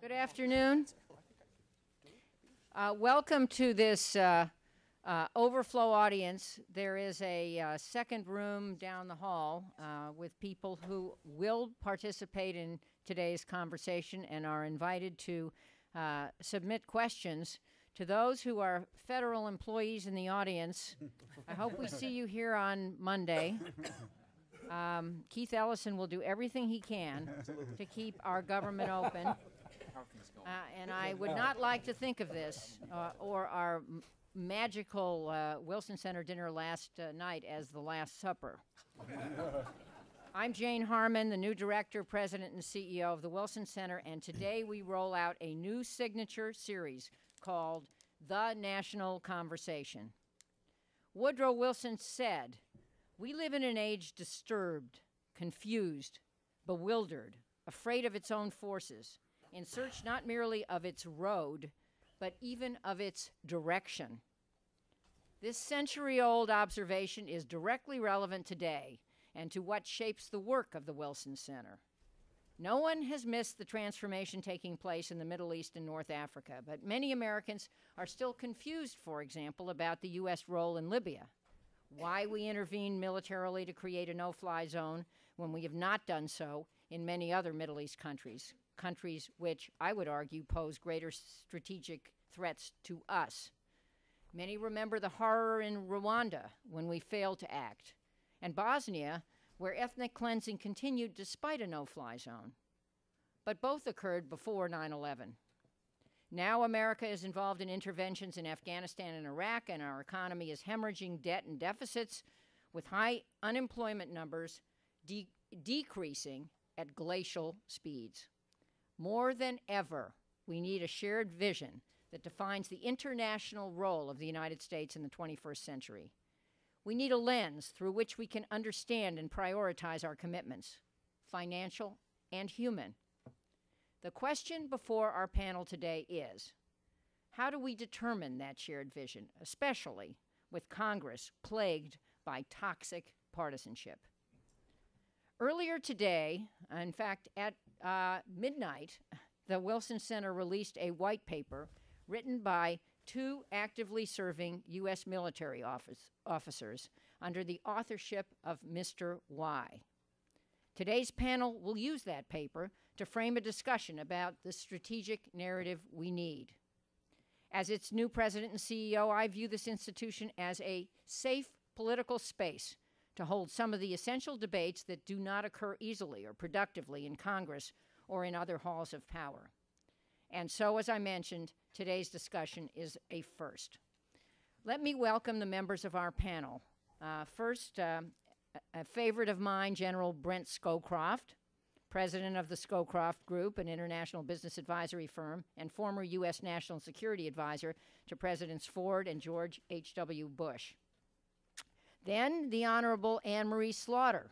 Good afternoon. Welcome to this overflow audience. There is a second room down the hall with people who will participate in today's conversation and are invited to submit questions. To those who are federal employees in the audience, I hope we see you here on Monday. Keith Ellison will do everything he can to keep our government open. And I would not like to think of this or our magical Wilson Center dinner last night as the Last Supper. I'm Jane Harmon, the new director, president, and CEO of the Wilson Center, and today we roll out a new signature series called The National Conversation. Woodrow Wilson said, "We live in an age disturbed, confused, bewildered, afraid of its own forces, in search not merely of its road, but even of its direction." This century-old observation is directly relevant today and to what shapes the work of the Wilson Center. No one has missed the transformation taking place in the Middle East and North Africa, but many Americans are still confused, for example, about the U.S. role in Libya, why we intervened militarily to create a no-fly zone when we have not done so in many other Middle East countries, countries which I would argue pose greater strategic threats to us. Many remember the horror in Rwanda when we failed to act, and Bosnia, where ethnic cleansing continued despite a no-fly zone. But both occurred before 9/11. Now America is involved in interventions in Afghanistan and Iraq, and our economy is hemorrhaging debt and deficits with high unemployment numbers decreasing at glacial speeds. More than ever, we need a shared vision that defines the international role of the United States in the 21st century. We need a lens through which we can understand and prioritize our commitments, financial and human. The question before our panel today is, how do we determine that shared vision, especially with Congress plagued by toxic partisanship? Earlier today, in fact, at midnight, the Wilson Center released a white paper written by two actively serving U.S. military officers under the authorship of Mr. Y. Today's panel will use that paper to frame a discussion about the strategic narrative we need. As its new president and CEO, I view this institution as a safe political space to hold some of the essential debates that do not occur easily or productively in Congress or in other halls of power. And so, as I mentioned, today's discussion is a first. Let me welcome the members of our panel. First, a favorite of mine, General Brent Scowcroft, president of the Scowcroft Group, an international business advisory firm, and former U.S. national security advisor to Presidents Ford and George H.W. Bush. Then, the Honorable Anne Marie Slaughter,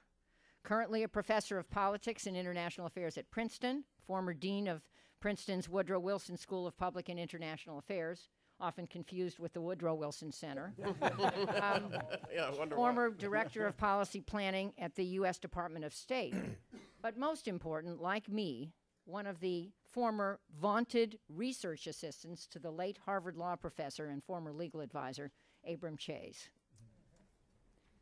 currently a professor of politics and international affairs at Princeton, former dean of Princeton's Woodrow Wilson School of Public and International Affairs, often confused with the Woodrow Wilson Center. Former director of policy planning at the U.S. Department of State. But most important, like me, one of the former vaunted research assistants to the late Harvard law professor and former legal advisor, Abram Chase.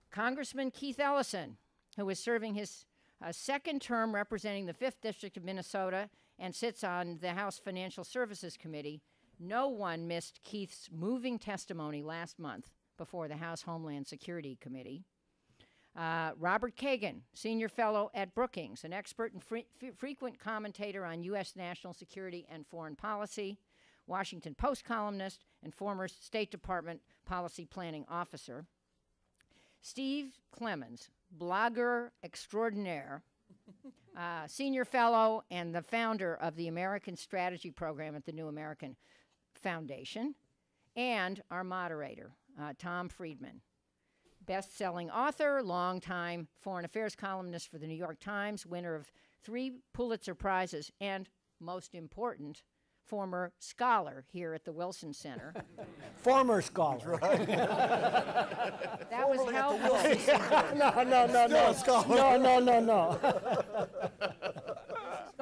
Congressman Keith Ellison, who is serving his second term representing the 5th District of Minnesota and sits on the House Financial Services Committee. No one missed Keith's moving testimony last month before the House Homeland Security Committee. Robert Kagan, senior fellow at Brookings, an expert and frequent commentator on U.S. national security and foreign policy, Washington Post columnist, and former State Department policy planning officer. Steve Clemons, blogger extraordinaire, senior fellow and the founder of the American Strategy Program at the New American Foundation, and our moderator, Tom Friedman, best-selling author, longtime foreign affairs columnist for the New York Times, winner of 3 Pulitzer Prizes, and most important, former scholar here at the Wilson Center. Former scholar. Right. That was helpful. No. This is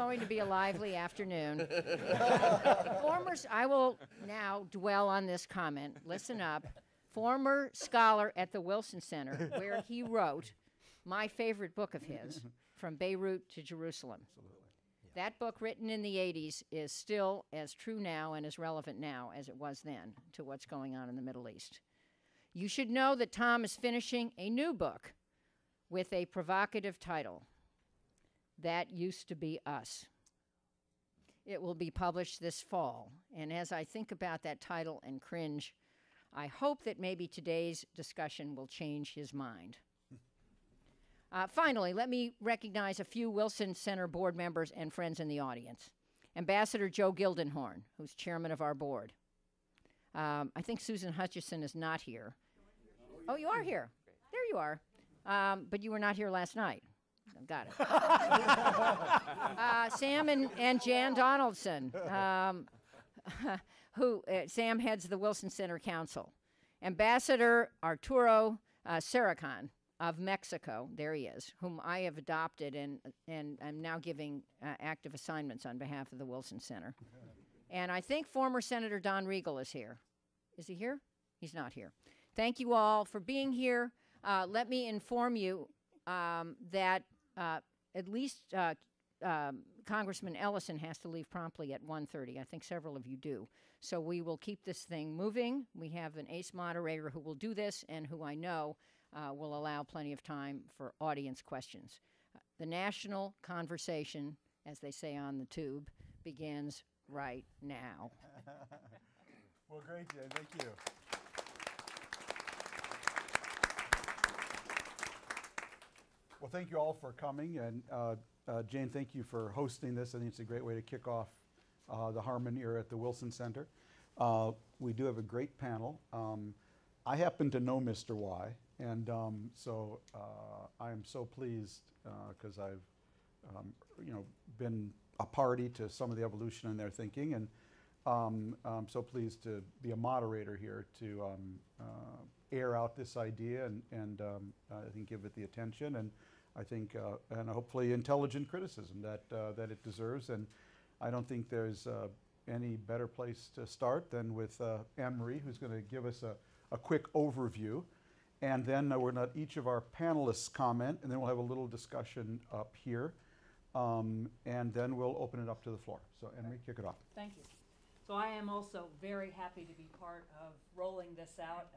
going to be a lively afternoon. I will now dwell on this comment. Listen up. Former scholar at the Wilson Center, where he wrote my favorite book of his, From Beirut to Jerusalem. Absolutely. Yeah. That book, written in the 80s, is still as true now and as relevant now as it was then to what's going on in the Middle East. You should know that Tom is finishing a new book with a provocative title, That Used to Be Us. It will be published this fall, and as I think about that title and cringe, I hope that maybe today's discussion will change his mind. Finally, let me recognize a few Wilson Center board members and friends in the audience. Ambassador Joe Gildenhorn, who's chairman of our board. I think Susan Hutchison is not here. Oh, you are here. There you are. But you were not here last night. Got it. Sam and Jan Donaldson, who Sam heads the Wilson Center Council. Ambassador Arturo Serracon of Mexico, there he is, whom I have adopted and I'm now giving active assignments on behalf of the Wilson Center. And I think former Senator Don Regal is here. Is he here? He's not here. Thank you all for being here. Let me inform you that at least Congressman Ellison has to leave promptly at 1:30. I think several of you do. So we will keep this thing moving. We have an ace moderator who will do this and who I know will allow plenty of time for audience questions. The national conversation, as they say on the tube, begins right now. Well, great, Jane. Thank you. Well, thank you all for coming. And Jane, thank you for hosting this. I think it's a great way to kick off the Harmon era at the Wilson Center. We do have a great panel. I happen to know Mr. Y, and so I am so pleased because I've been a party to some of the evolution in their thinking, and I'm so pleased to be a moderator here to air out this idea and I think give it the attention and I think and hopefully intelligent criticism that it deserves. And I don't think there's any better place to start than with Anne-Marie, who's going to give us a quick overview. And then we're going to let each of our panelists comment, and then we'll have a little discussion up here. And then we'll open it up to the floor. So Anne-Marie, kick it off. Thank you. So I am also very happy to be part of rolling this out.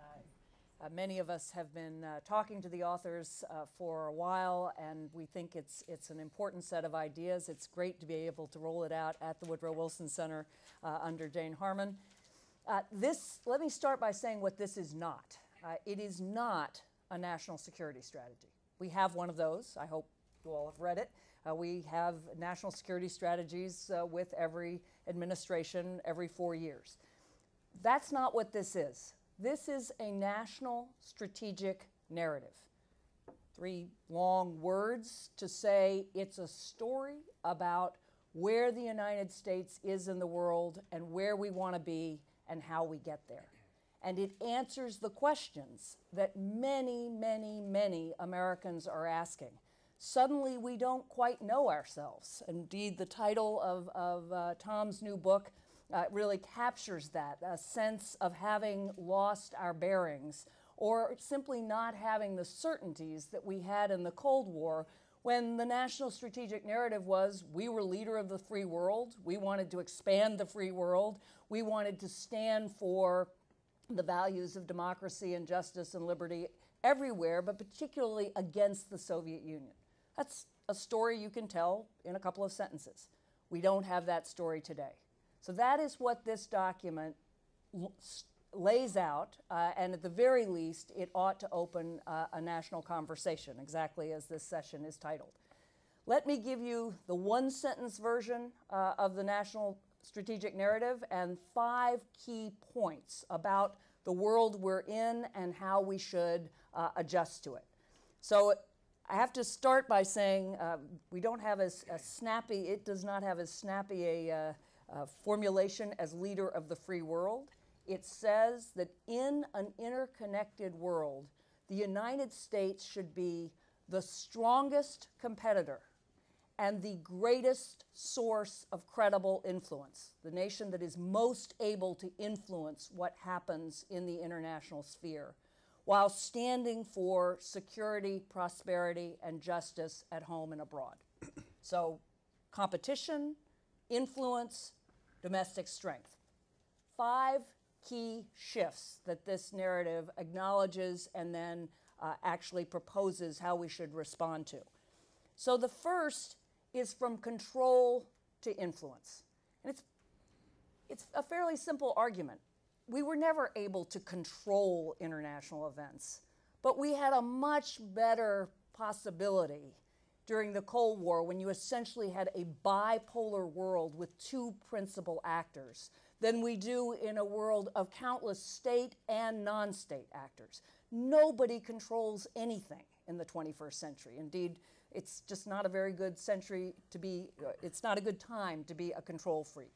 Many of us have been talking to the authors for a while, and we think it's an important set of ideas. It's great to be able to roll it out at the Woodrow Wilson Center under Jane Harmon. Let me start by saying what this is not. It is not a national security strategy. We have one of those. I hope you all have read it. We have national security strategies with every administration every 4 years. That's not what this is. This is a national strategic narrative. 3 long words to say it's a story about where the United States is in the world and where we want to be and how we get there. And it answers the questions that many, many, many Americans are asking. Suddenly, we don't quite know ourselves. Indeed, the title of Tom's new book really captures that, a sense of having lost our bearings or simply not having the certainties that we had in the Cold War when the national strategic narrative was we were leader of the free world, we wanted to expand the free world, we wanted to stand for the values of democracy and justice and liberty everywhere, but particularly against the Soviet Union. That's a story you can tell in a couple of sentences. We don't have that story today. So that is what this document lays out, and at the very least, it ought to open a national conversation, exactly as this session is titled. Let me give you the one-sentence version of the national strategic narrative and 5 key points about the world we're in and how we should adjust to it. So I have to start by saying we don't have as snappy, it does not have as snappy a formulation as leader of the free world. It says that in an interconnected world, the United States should be the strongest competitor and the greatest source of credible influence, the nation that is most able to influence what happens in the international sphere, while standing for security, prosperity, and justice at home and abroad. So, competition, influence, domestic strength. 5 key shifts that this narrative acknowledges and then actually proposes how we should respond to. So the first is from control to influence. And it's a fairly simple argument. We were never able to control international events, but we had a much better possibility during the Cold War, when you essentially had a bipolar world with 2 principal actors, than we do in a world of countless state and non-state actors. Nobody controls anything in the 21st century. Indeed, it's just not a very good century to be, it's not a good time to be a control freak.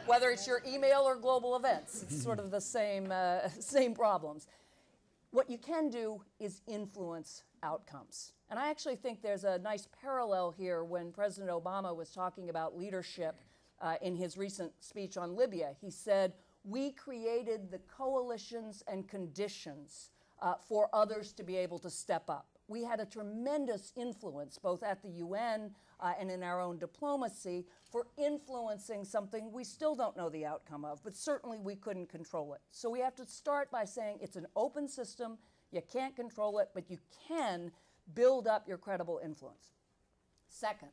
Whether it's your email or global events, it's sort of the same problems. What you can do is influence outcomes. And I actually think there's a nice parallel here when President Obama was talking about leadership in his recent speech on Libya. He said, we created the coalitions and conditions for others to be able to step up. We had a tremendous influence, both at the UN and in our own diplomacy, for influencing something we still don't know the outcome of, but certainly we couldn't control it. So we have to start by saying it's an open system, you can't control it, but you can build up your credible influence. Second,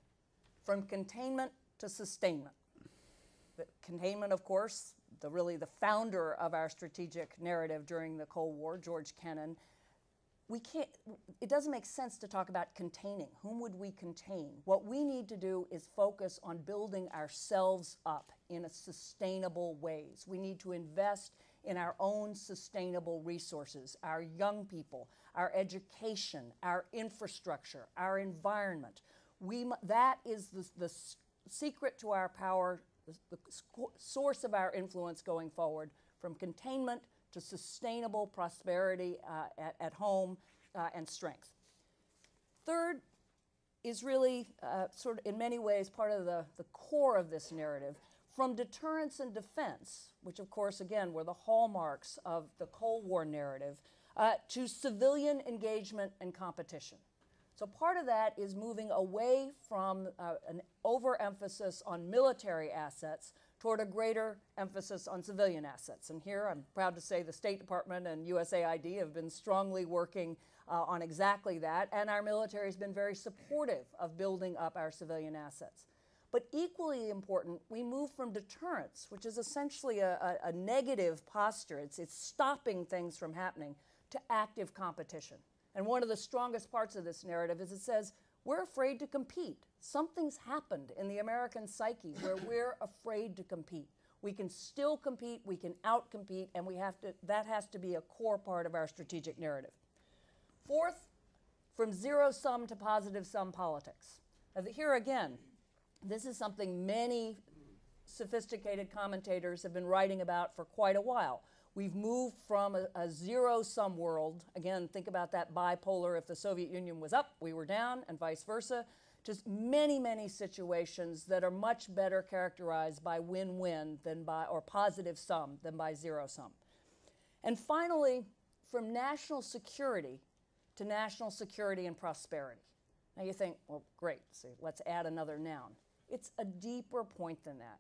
from containment to sustainment. The containment, of course, really the founder of our strategic narrative during the Cold War, George Kennan. It doesn't make sense to talk about containing. Whom would we contain? What we need to do is focus on building ourselves up in a sustainable ways. We need to invest in our own sustainable resources, our young people, our education, our infrastructure, our environment. That is the secret to our power, the source of our influence going forward, from containment to sustainable prosperity at home and strength. Third is really sort of in many ways part of the core of this narrative, from deterrence and defense, which of course again were the hallmarks of the Cold War narrative, to civilian engagement and competition. So part of that is moving away from an overemphasis on military assets toward a greater emphasis on civilian assets. And here I'm proud to say the State Department and USAID have been strongly working on exactly that, and our military has been very supportive of building up our civilian assets. But equally important, we move from deterrence, which is essentially a negative posture, it's stopping things from happening, to active competition. And one of the strongest parts of this narrative is it says, we're afraid to compete. Something's happened in the American psyche where we're afraid to compete. We can still compete, we can out-compete, and that has to be a core part of our strategic narrative. Fourth, from zero-sum to positive-sum politics. Now, here again, this is something many sophisticated commentators have been writing about for quite a while. We've moved from a zero-sum world, again, think about that bipolar, if the Soviet Union was up, we were down, and vice versa, to many, many situations that are much better characterized by win-win or positive sum than by zero-sum. And finally, from national security to national security and prosperity. Now you think, well, great, so let's add another noun. It's a deeper point than that.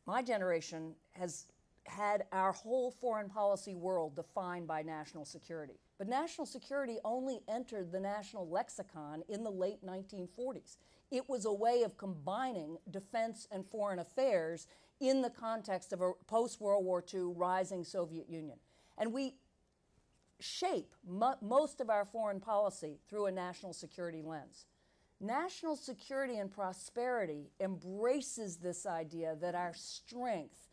My generation has had our whole foreign policy world defined by national security. But national security only entered the national lexicon in the late 1940s. It was a way of combining defense and foreign affairs in the context of a post-World War II rising Soviet Union. And we shape most of our foreign policy through a national security lens. National security and prosperity embraces this idea that our strength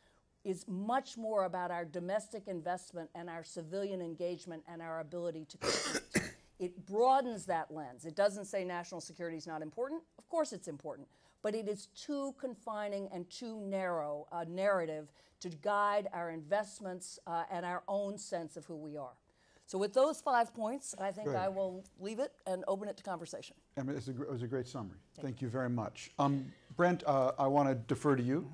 is much more about our domestic investment and our civilian engagement and our ability to compete. It broadens that lens. It doesn't say national security is not important. Of course it's important, but it is too confining and too narrow a narrative to guide our investments and our own sense of who we are. So with those 5 points, I think Good. I will leave it and open it to conversation. I mean, it was a great summary. Thank you very much. Brent, I want to defer to you.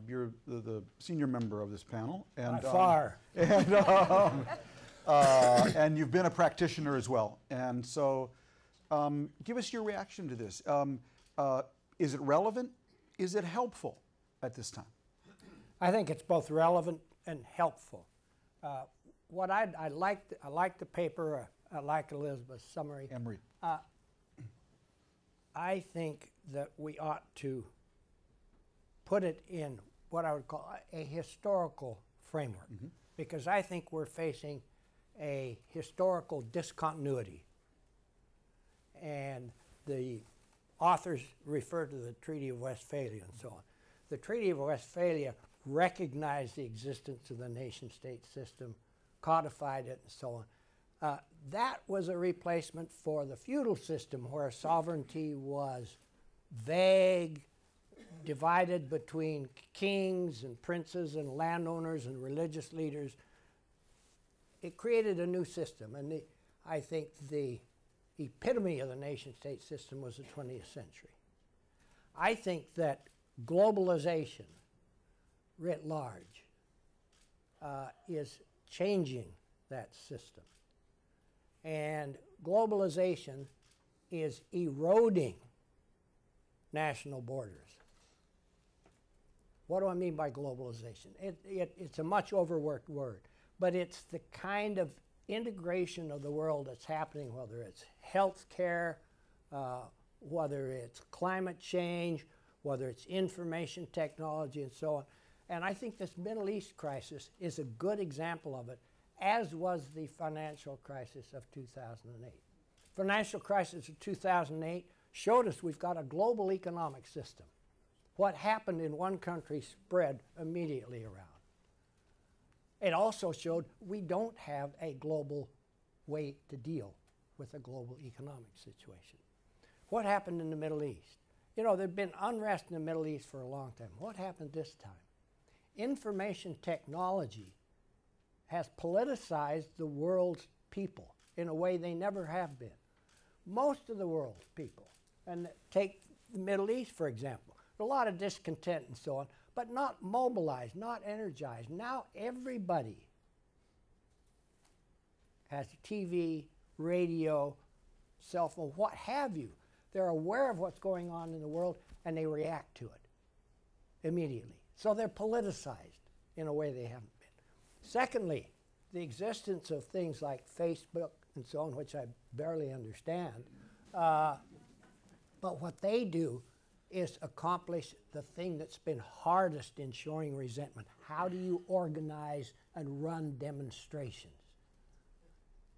You're the senior member of this panel. And, By far. And you've been a practitioner as well. And so give us your reaction to this. Is it relevant? Is it helpful at this time? I think it's both relevant and helpful. What I like the paper. I like Elizabeth's summary. Emery. I think that we ought to put it in what I would call a historical framework, because I think we're facing a historical discontinuity. And the authors refer to the Treaty of Westphalia and so on. The Treaty of Westphalia recognized the existence of the nation-state system, codified it, and so on. That was a replacement for the feudal system, where sovereignty was vague, divided between kings and princes and landowners and religious leaders. It created a new system, and I think the epitome of the nation-state system was the 20th century. I think that globalization, writ large, is changing that system. And globalization is eroding national borders. What do I mean by globalization? It's a much overworked word, but it's the kind of integration of the world that's happening, whether it's healthcare, whether it's climate change, whether it's information technology, and so on. And I think this Middle East crisis is a good example of it, as was the financial crisis of 2008. Financial crisis of 2008 showed us we've got a global economic system. What happened in one country spread immediately around. It also showed we don't have a global way to deal with a global economic situation. What happened in the Middle East? You know, there'd been unrest in the Middle East for a long time. What happened this time? Information technology has politicized the world's people in a way they never have been. Most of the world's people, and take the Middle East, for example, a lot of discontent and so on, but not mobilized, not energized. Now everybody has TV, radio, cell phone, what have you. They're aware of what's going on in the world, and they react to it immediately. So they're politicized in a way they haven't been. Secondly, the existence of things like Facebook and so on, which I barely understand, but what they do is accomplish the thing that's been hardest in showing resentment. How do you organize and run demonstrations?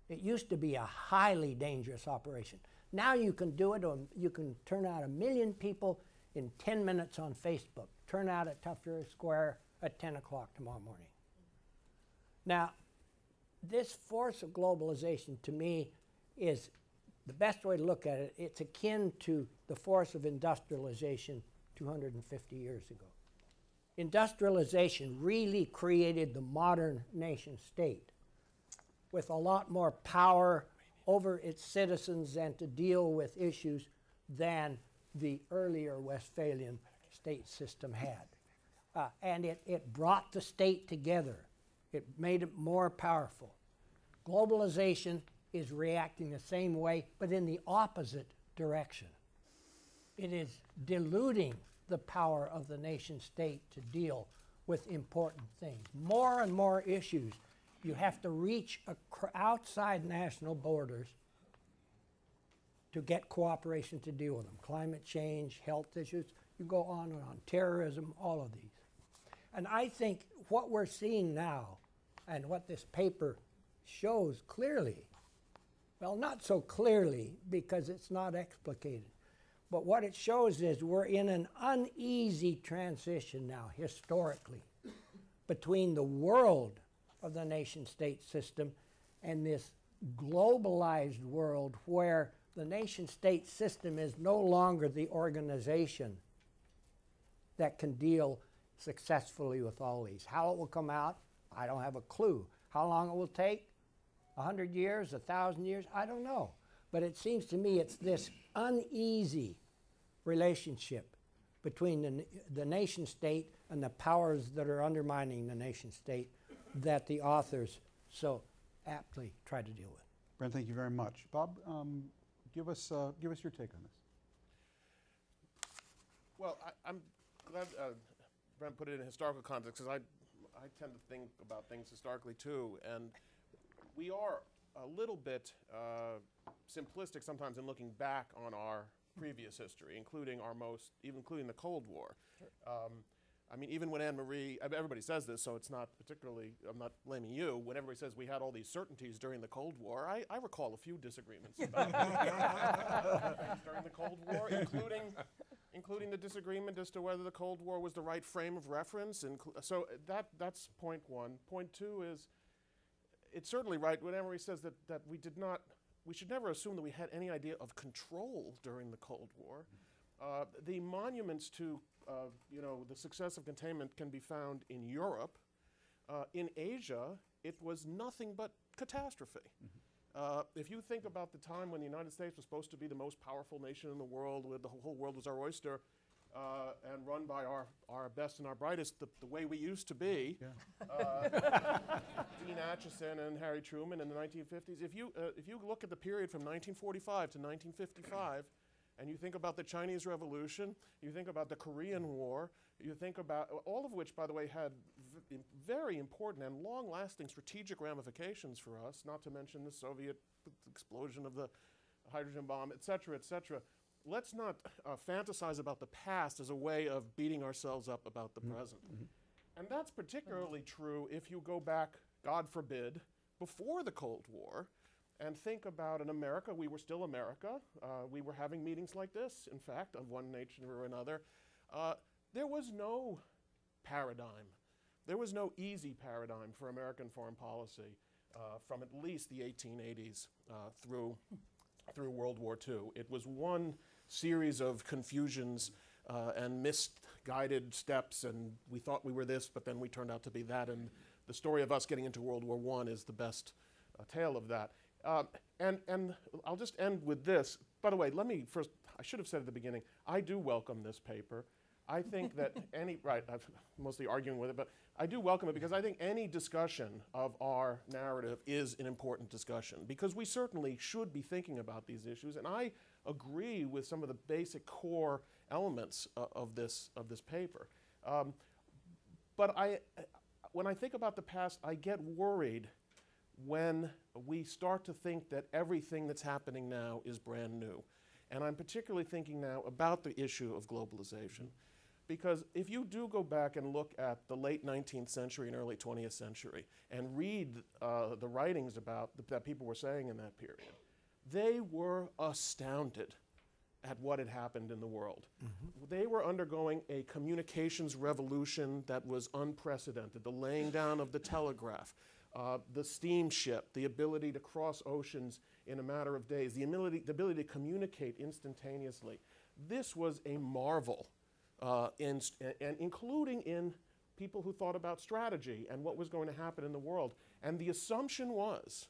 It used to be a highly dangerous operation. Now you can do it, you can turn out 1 million people in 10 minutes on Facebook. Turn out at Tufter Square at 10 o'clock tomorrow morning. Now, this force of globalization, to me, is the best way to look at it. It's akin to the force of industrialization 250 years ago. Industrialization really created the modern nation state with a lot more power over its citizens and to deal with issues than the earlier Westphalian state system had. And it brought the state together. It made it more powerful. Globalization is reacting the same way, but in the opposite direction. It is diluting the power of the nation state to deal with important things. More and more issues, you have to reach outside national borders to get cooperation to deal with them. Climate change, health issues, you go on and on, terrorism, all of these. And I think what we're seeing now, and what this paper shows clearly, well, not so clearly because it's not explicated, but what it shows is we're in an uneasy transition now, historically, between the world of the nation-state system and this globalized world where the nation-state system is no longer the organization that can deal successfully with all these. How it will come out, I don't have a clue. How long it will take, 100 years, 1,000 years, I don't know. But it seems to me it's this uneasy relationship between the nation state and the powers that are undermining the nation state that the authors so aptly try to deal with. Brent, thank you very much. Bob, give us your take on this. Well, I'm glad Brent put it in historical context, because I tend to think about things historically too, and we are a little bit simplistic sometimes in looking back on our previous history, including including the Cold War. Sure. I mean, even when Anne-Marie, everybody says this, so it's not particularly, I'm not blaming you, when everybody says we had all these certainties during the Cold War, I recall a few disagreements about during the Cold War, including the disagreement as to whether the Cold War was the right frame of reference. So that's point one. Point two is, it's certainly right when Anne-Marie says that we should never assume that we had any idea of control during the Cold War. The monuments to the success of containment can be found in Europe. In Asia, it was nothing but catastrophe. Mm-hmm. If you think about the time when the United States was supposed to be the most powerful nation in the world, where the whole world was our oyster, and run by our best and our brightest, the way we used to be, Dean Acheson and Harry Truman in the 1950s. If you look at the period from 1945 to 1955, and you think about the Chinese Revolution, you think about the Korean War, you think about all of which, by the way, had very important and long-lasting strategic ramifications for us, not to mention the Soviet explosion of the hydrogen bomb, et cetera, et cetera. Let's not fantasize about the past as a way of beating ourselves up about the present. Mm-hmm. And that's particularly true if you go back, God forbid, before the Cold War, and think about in America. We were still America. We were having meetings like this, in fact, of one nature or another. There was no paradigm. There was no easy paradigm for American foreign policy from at least the 1880s through World War II. It was one series of confusions and misguided steps, and we thought we were this, but then we turned out to be that, and the story of us getting into World War I is the best tale of that. And I'll just end with this. By the way, let me first, I should have said at the beginning, I do welcome this paper. I think that I'm mostly arguing with it, but I do welcome it because I think any discussion of our narrative is an important discussion, because we certainly should be thinking about these issues, and I agree with some of the basic core elements of this paper. But when I think about the past, I get worried when we start to think that everything that's happening now is brand new. And I'm particularly thinking now about the issue of globalization. Because if you do go back and look at the late 19th century and early 20th century and read the writings about that people were saying in that period, they were astounded at what had happened in the world. Mm-hmm. They were undergoing a communications revolution that was unprecedented, the laying down of the telegraph, the steamship, the ability to cross oceans in a matter of days, the ability to communicate instantaneously. This was a marvel, and including in people who thought about strategy and what was going to happen in the world. And the assumption was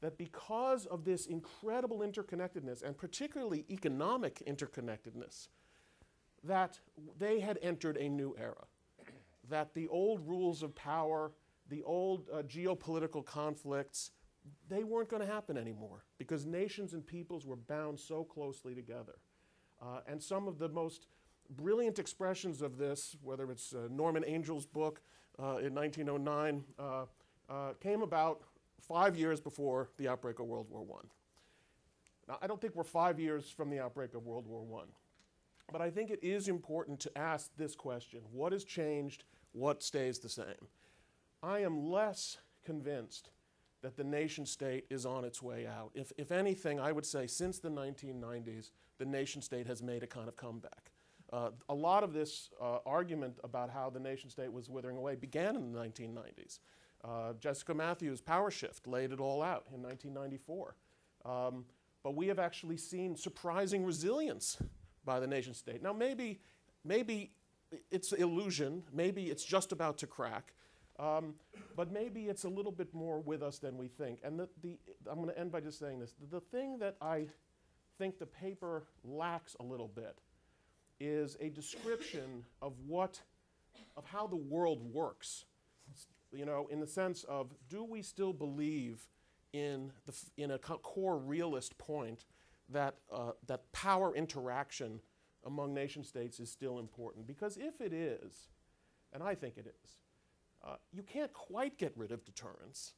that because of this incredible interconnectedness, and particularly economic interconnectedness, that they had entered a new era, that the old rules of power, the old geopolitical conflicts, they weren't going to happen anymore because nations and peoples were bound so closely together. And some of the most brilliant expressions of this, whether it's Norman Angel's book in 1909, came about 5 years before the outbreak of World War I. Now, I don't think we're 5 years from the outbreak of World War I, but I think it is important to ask this question: what has changed? What stays the same? I am less convinced that the nation state is on its way out. If anything, I would say since the 1990s, the nation state has made a kind of comeback. A lot of this argument about how the nation state was withering away began in the 1990s. Jessica Matthews' Power Shift laid it all out in 1994. But we have actually seen surprising resilience by the nation state. Now maybe it's illusion, maybe it's just about to crack, But maybe it's a little bit more with us than we think. And I'm going to end by just saying this. The thing that I think the paper lacks a little bit is a description of how the world works. You know, in the sense of, do we still believe in a core realist point that power interaction among nation states is still important? Because if it is, and I think it is, you can't quite get rid of deterrence.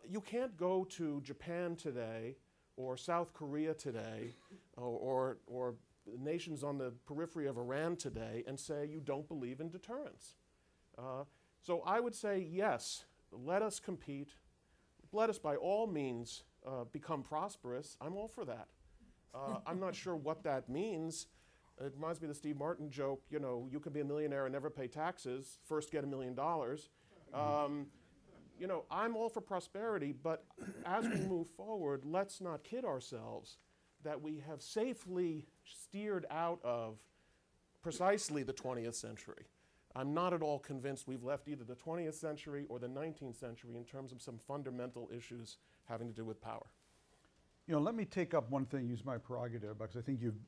You can't go to Japan today or South Korea today or nations on the periphery of Iran today and say you don't believe in deterrence. So I would say, yes, let us compete. Let us, by all means, become prosperous. I'm all for that. I'm not sure what that means. It reminds me of the Steve Martin joke, you know, you can be a millionaire and never pay taxes, first get $1 million. You know, I'm all for prosperity, but as we move forward, let's not kid ourselves that we have safely steered out of precisely the 20th century. I'm not at all convinced we've left either the 20th century or the 19th century in terms of some fundamental issues having to do with power. You know, let me take up one thing, use my prerogative, because I think you've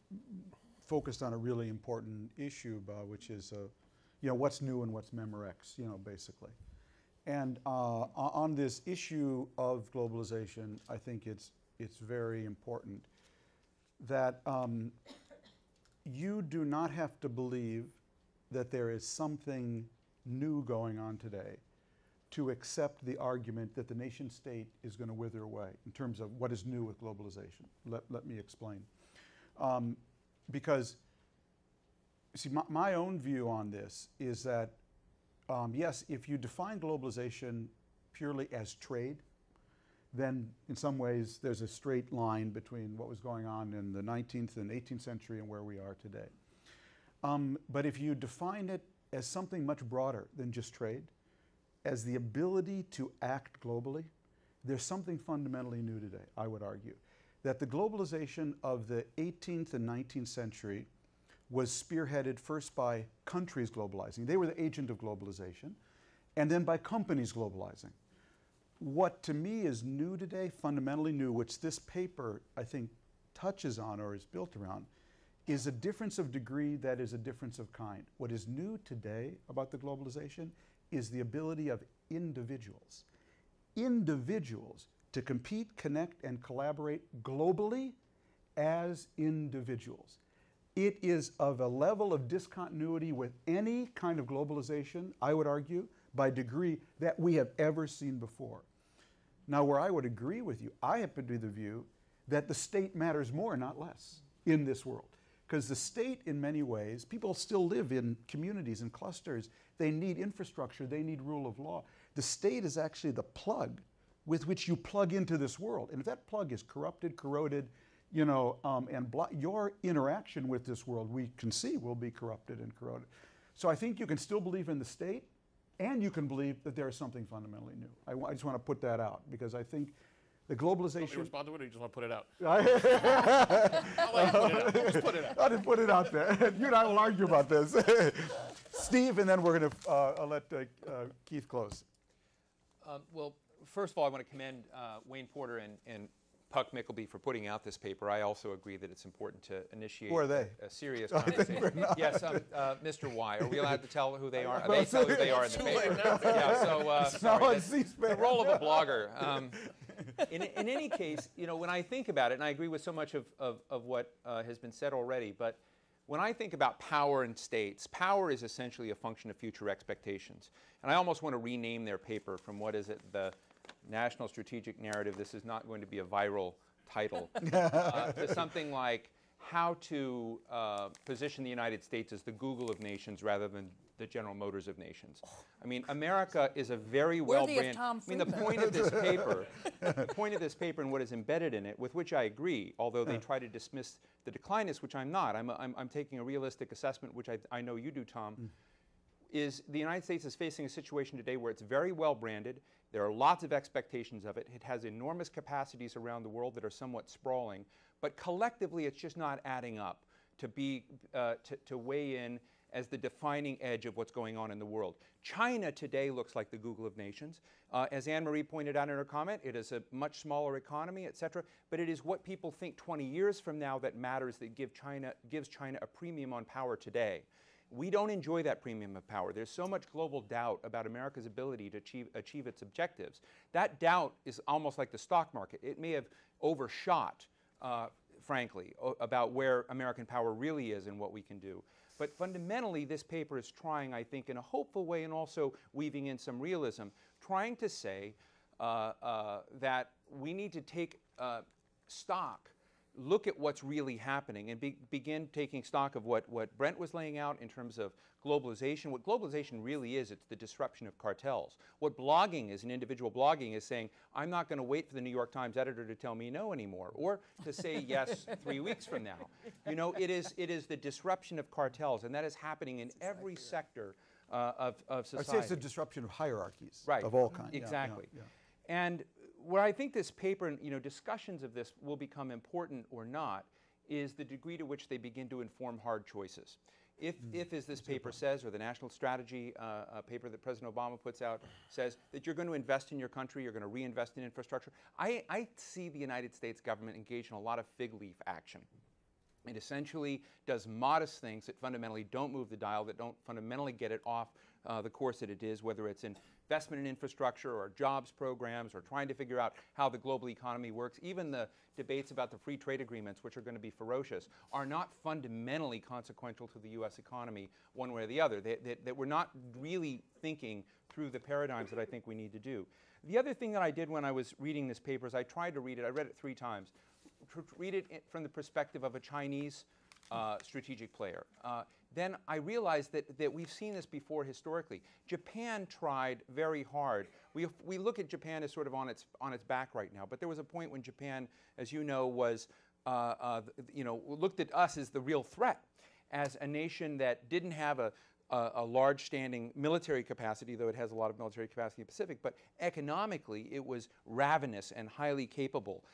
focused on a really important issue, which is, you know, what's new and what's Memorex, you know, basically. And on this issue of globalization, I think it's very important that you do not have to believe that there is something new going on today to accept the argument that the nation state is going to wither away in terms of what is new with globalization. Let me explain. Because, see, my own view on this is that, yes, if you define globalization purely as trade, then in some ways there's a straight line between what was going on in the 19th and 18th century and where we are today. But if you define it as something much broader than just trade, as the ability to act globally, there's something fundamentally new today, I would argue. That the globalization of the 18th and 19th century was spearheaded first by countries globalizing. They were the agent of globalization, and then by companies globalizing. What to me is new today, fundamentally new, which this paper, I think, touches on or is built around, is a difference of degree that is a difference of kind. What is new today about the globalization is the ability of individuals to compete, connect, and collaborate globally as individuals. It is of a level of discontinuity with any kind of globalization, I would argue, by degree that we have ever seen before. Now, where I would agree with you, I happen to be the view that the state matters more, not less, in this world. Because the state, in many ways, people still live in communities and clusters. They need infrastructure. They need rule of law. The state is actually the plug with which you plug into this world. And if that plug is corrupted, corroded, you know, your interaction with this world, we can see, will be corrupted and corroded. So I think you can still believe in the state, and you can believe that there is something fundamentally new. I just want to put that out, because I think the globalization... You respond to it, or you just want to put it out? I'll let you put it out. Just put it out. I didn't put it out there. You and I will argue about this. Steve, and then we're going to let Keith close. Well, first of all, I want to commend Wayne Porter and Puck Mickleby for putting out this paper. I also agree that it's important to initiate Who are they? a serious conversation. Yes, Mr. Y. Are we allowed to tell who they are? They tell who they are in the paper. Yeah, so sorry, the role of a blogger. In any case, you know, when I think about it, and I agree with so much of what has been said already, but when I think about power in states, power is essentially a function of future expectations. And I almost want to rename their paper from, what is it, the National Strategic Narrative, this is not going to be a viral title, to something like how to position the United States as the Google of nations rather than the General Motors of nations. I mean, America is a very well-branded... I mean, the point of this paper, and what is embedded in it, with which I agree, although they try to dismiss the declinists, which I'm not. I'm taking a realistic assessment, which I know you do, Tom, is the United States is facing a situation today where it's very well-branded. There are lots of expectations of it. It has enormous capacities around the world that are somewhat sprawling, but collectively it's just not adding up to weigh in as the defining edge of what's going on in the world. China today looks like the Google of nations. As Anne-Marie pointed out in her comment, it is a much smaller economy, et cetera, but it is what people think 20 years from now that matters, that gives China a premium on power today. We don't enjoy that premium of power. There's so much global doubt about America's ability to achieve its objectives. That doubt is almost like the stock market. It may have overshot, frankly, about where American power really is and what we can do. But fundamentally, this paper is trying, I think, in a hopeful way and also weaving in some realism, trying to say that we need to take stock, look at what's really happening, and begin taking stock of what Brent was laying out in terms of globalization. What globalization really is, it's the disruption of cartels. What blogging is, and individual blogging, is saying, I'm not going to wait for the New York Times editor to tell me no anymore, or to say yes 3 weeks from now. You know, it is the disruption of cartels, and that is happening in every sector of society. I'd say it's a disruption of hierarchies, right, of all kinds. Exactly. Yeah. And where I think this paper and discussions of this will become important or not is the degree to which they begin to inform hard choices. If as this paper says, or the national strategy paper that President Obama puts out says that you're going to invest in your country, you're going to reinvest in infrastructure, I see the United States government engaged in a lot of fig leaf action. It essentially does modest things that fundamentally don't move the dial, that don't fundamentally get it off the course that it is, whether it's investment in infrastructure or jobs programs or trying to figure out how the global economy works. Even the debates about the free trade agreements, which are going to be ferocious, are not fundamentally consequential to the U.S. economy one way or the other. That we're not really thinking through the paradigms that I think we need to do. The other thing that I did when I was reading this paper is I tried to read it. I read it 3 times. Read it from the perspective of a Chinese strategic player. Then I realized that we've seen this before historically. Japan tried very hard. We look at Japan as sort of on its back right now, but there was a point when Japan, as you know, was looked at us as the real threat, as a nation that didn't have a large standing military capacity, though it has a lot of military capacity in the Pacific, but economically it was ravenous and highly capable.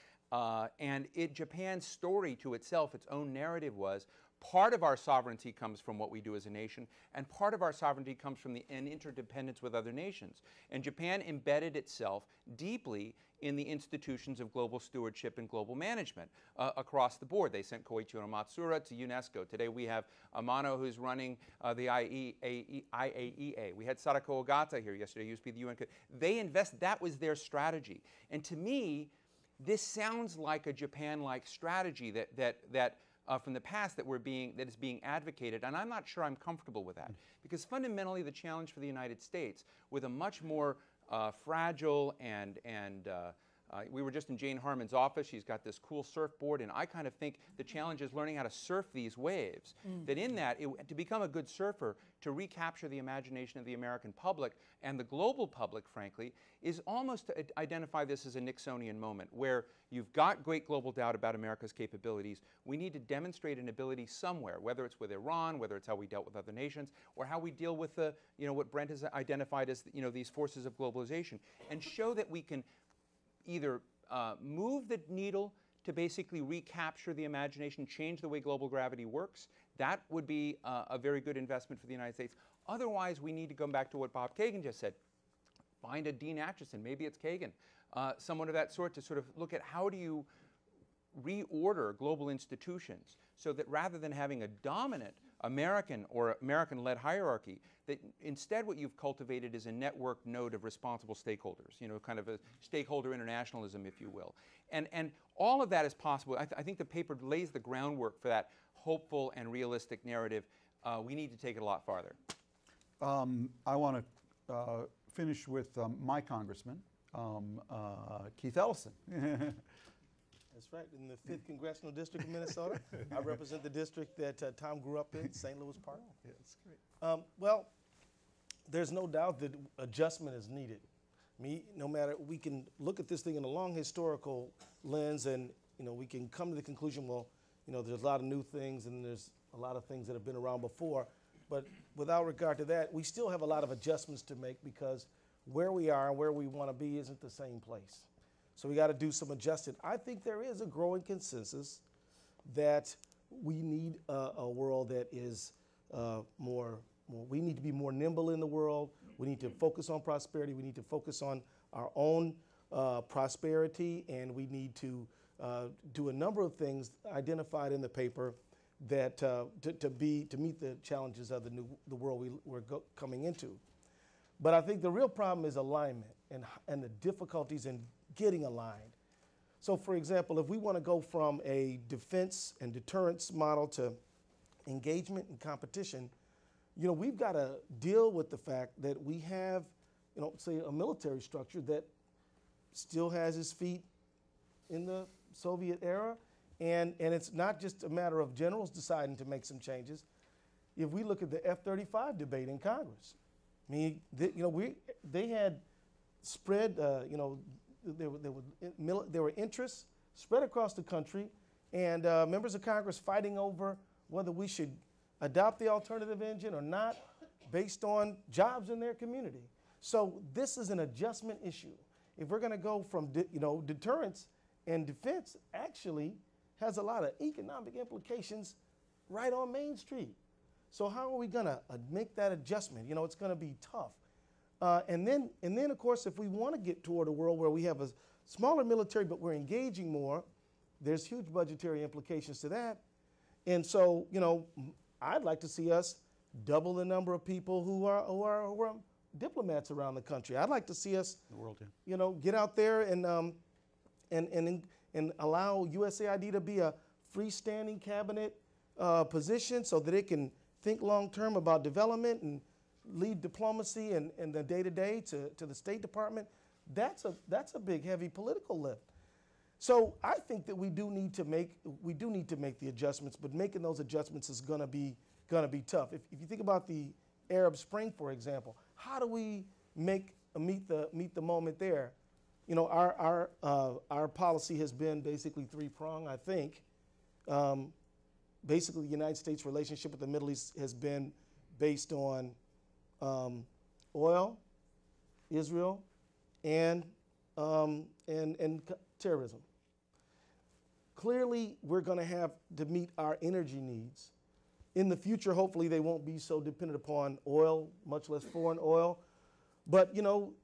And Japan's story to itself, its own narrative was, part of our sovereignty comes from what we do as a nation, and part of our sovereignty comes from an interdependence with other nations. And Japan embedded itself deeply in the institutions of global stewardship and global management across the board. They sent Koichiro Matsuura to UNESCO. Today we have Amano, who's running the IAEA. We had Sadako Ogata here yesterday, used to be the UN. They invest, that was their strategy. And to me, this sounds like a Japan-like strategy that from the past that is being advocated, and I'm not sure I'm comfortable with that, because fundamentally the challenge for the United States, with a much more fragile and we were just in Jane Harmon's office. She's got this cool surfboard, and I kind of think the challenge is learning how to surf these waves. That in that, to become a good surfer, to recapture the imagination of the American public and the global public, frankly, is almost to identify this as a Nixonian moment, where you've got great global doubt about America's capabilities. We need to demonstrate an ability somewhere, whether it's with Iran, whether it's how we dealt with other nations, or how we deal with the, what Brent has identified as, these forces of globalization, and show that we can either move the needle to basically recapture the imagination, change the way global gravity works. That would be a very good investment for the United States. Otherwise, we need to come back to what Bob Kagan just said. Find a Dean Acheson, maybe it's Kagan, someone of that sort, to sort of look at how do you reorder global institutions so that rather than having a dominant American or American-led hierarchy, that instead what you've cultivated is a network node of responsible stakeholders, kind of a stakeholder internationalism, if you will. And all of that is possible. I think the paper lays the groundwork for that hopeful and realistic narrative. We need to take it a lot farther. I want to finish with my congressman, Keith Ellison. That's right. In the 5th Congressional District of Minnesota, I represent the district that Tom grew up in, St. Louis Park. Yeah, that's great. Well, there's no doubt that adjustment is needed. No matter, we can look at this thing in a long historical lens, and we can come to the conclusion, well, there's a lot of new things and there's a lot of things that have been around before. But without regard to that, we still have a lot of adjustments to make, because where we are and where we want to be isn't the same place. So we got to do some adjusting. I think there is a growing consensus that we need a world that is we need to be more nimble in the world. We need to focus on prosperity. We need to focus on our own prosperity, and we need to do a number of things identified in the paper that to meet the challenges of the world we're coming into. But I think the real problem is alignment and the difficulties in getting aligned. So, for example, if we want to go from a defense and deterrence model to engagement and competition, we've got to deal with the fact that we have, say, a military structure that still has its feet in the Soviet era, and it's not just a matter of generals deciding to make some changes. If we look at the F-35 debate in Congress, I mean, they had spread, there were interests spread across the country, and members of Congress fighting over whether we should adopt the alternative engine or not based on jobs in their community. So this is an adjustment issue. If we're going to go from deterrence and defense, actually has a lot of economic implications right on Main Street. So how are we going to make that adjustment? It's going to be tough. And then, of course, if we want to get toward a world where we have a smaller military but we're engaging more, there's huge budgetary implications to that. And so, I'd like to see us double the number of people who are diplomats around the country. I'd like to see us, the world, yeah. Get out there and allow USAID to be a freestanding cabinet position so that it can think long-term about development and lead diplomacy and the day-to-day to the State Department. That's a big, heavy political lift. So I think that we do need to make the adjustments, but making those adjustments is gonna be tough. If you think about the Arab Spring, for example, how do we meet the moment there? Our policy has been basically three-pronged, I think. Basically, the United States' relationship with the Middle East has been based on oil, Israel, and terrorism. Clearly, we're going to have to meet our energy needs. In the future, hopefully, they won't be so dependent upon oil, much less foreign oil. But,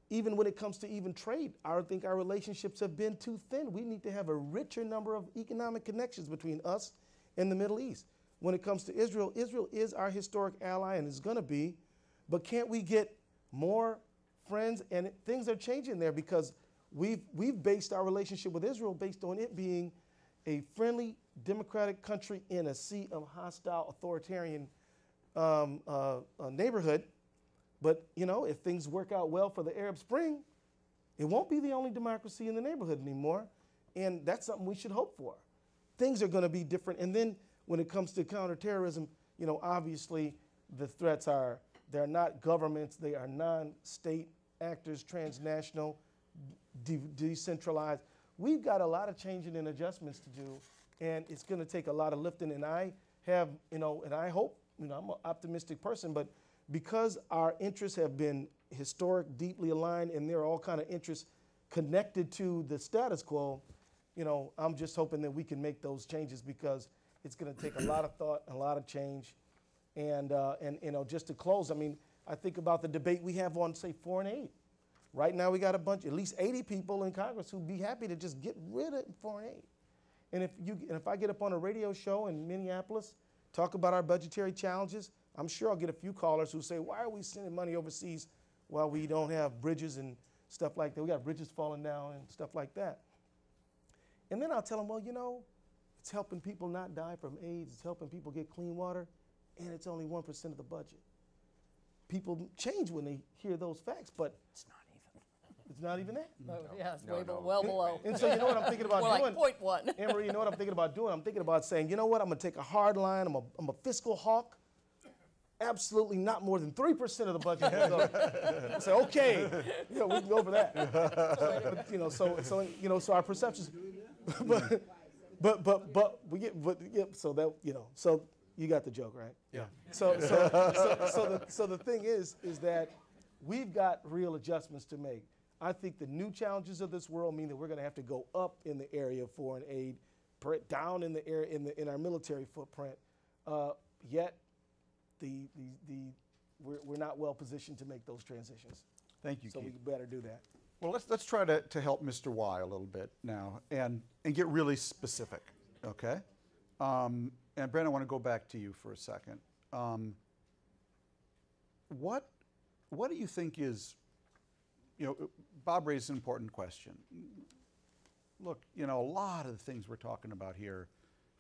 even when it comes to even trade, I think our relationships have been too thin. We need to have a richer number of economic connections between us and the Middle East. When it comes to Israel, Israel is our historic ally and is going to be, but can't we get more friends? And things are changing there because we've based our relationship with Israel based on it being a friendly, democratic country in a sea of hostile, authoritarian neighborhood. But, if things work out well for the Arab Spring, it won't be the only democracy in the neighborhood anymore. And that's something we should hope for. Things are going to be different. And then when it comes to counterterrorism, obviously the threats they're not governments, they are non-state actors, transnational, decentralized. We've got a lot of changing and adjustments to do, and it's going to take a lot of lifting. And I have, and I hope, I'm an optimistic person, but because our interests have been historic, deeply aligned, and there are all kind of interests connected to the status quo, I'm just hoping that we can make those changes because it's going to take a lot of thought, a lot of change. And just to close, I think about the debate we have on, say, foreign aid. Right now we got at least 80 people in Congress who'd be happy to just get rid of foreign aid. And if I get up on a radio show in Minneapolis, talk about our budgetary challenges, I'm sure I'll get a few callers who say, why are we sending money overseas while we don't have bridges and stuff like that? We got bridges falling down and stuff like that. And then I'll tell them, well, it's helping people not die from AIDS, it's helping people get clean water, and it's only 1% of the budget. People change when they hear those facts, but it's not even that. No, yeah, it's well below. And so you know what I'm thinking about doing? Like 0.1. Anne-Marie, you know what I'm thinking about doing? I'm thinking about saying, you know what, I'm going to take a hard line, I'm a fiscal hawk. Absolutely not more than 3% of the budget. I say, okay, we can go for that. So our perceptions, but we get, so that, so you got the joke, right? Yeah. So the thing is that we've got real adjustments to make. I think the new challenges of this world mean that we're going to have to go up in the area of foreign aid, down in the area in our military footprint. Yet we're not well positioned to make those transitions. Thank you, So Keith. we better do that. Well, let's try to help Mr. Y a little bit now and get really specific, okay? And Brent, I want to go back to you for a second. What do you think is, Bob raised an important question. Look, a lot of the things we're talking about here,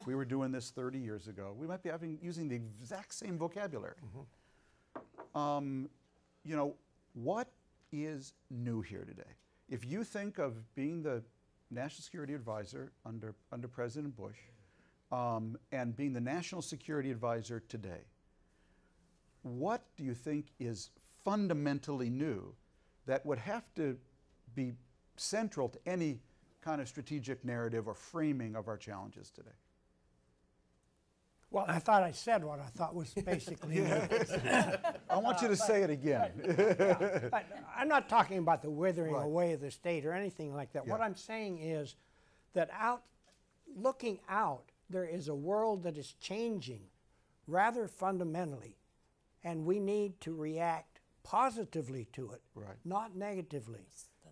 if we were doing this 30 years ago, we might be using the exact same vocabulary. What is new here today? If you think of being the National Security Advisor under President Bush and being the National Security Advisor today, what do you think is fundamentally new that would have to be central to any kind of strategic narrative or framing of our challenges today? Well, I thought I said what I thought was basically. I want you to say it again. I'm not talking about the withering Right. away of the state or anything like that. Yeah. What I'm saying is that looking out, there is a world that is changing rather fundamentally, and we need to react positively to it, Right. not negatively.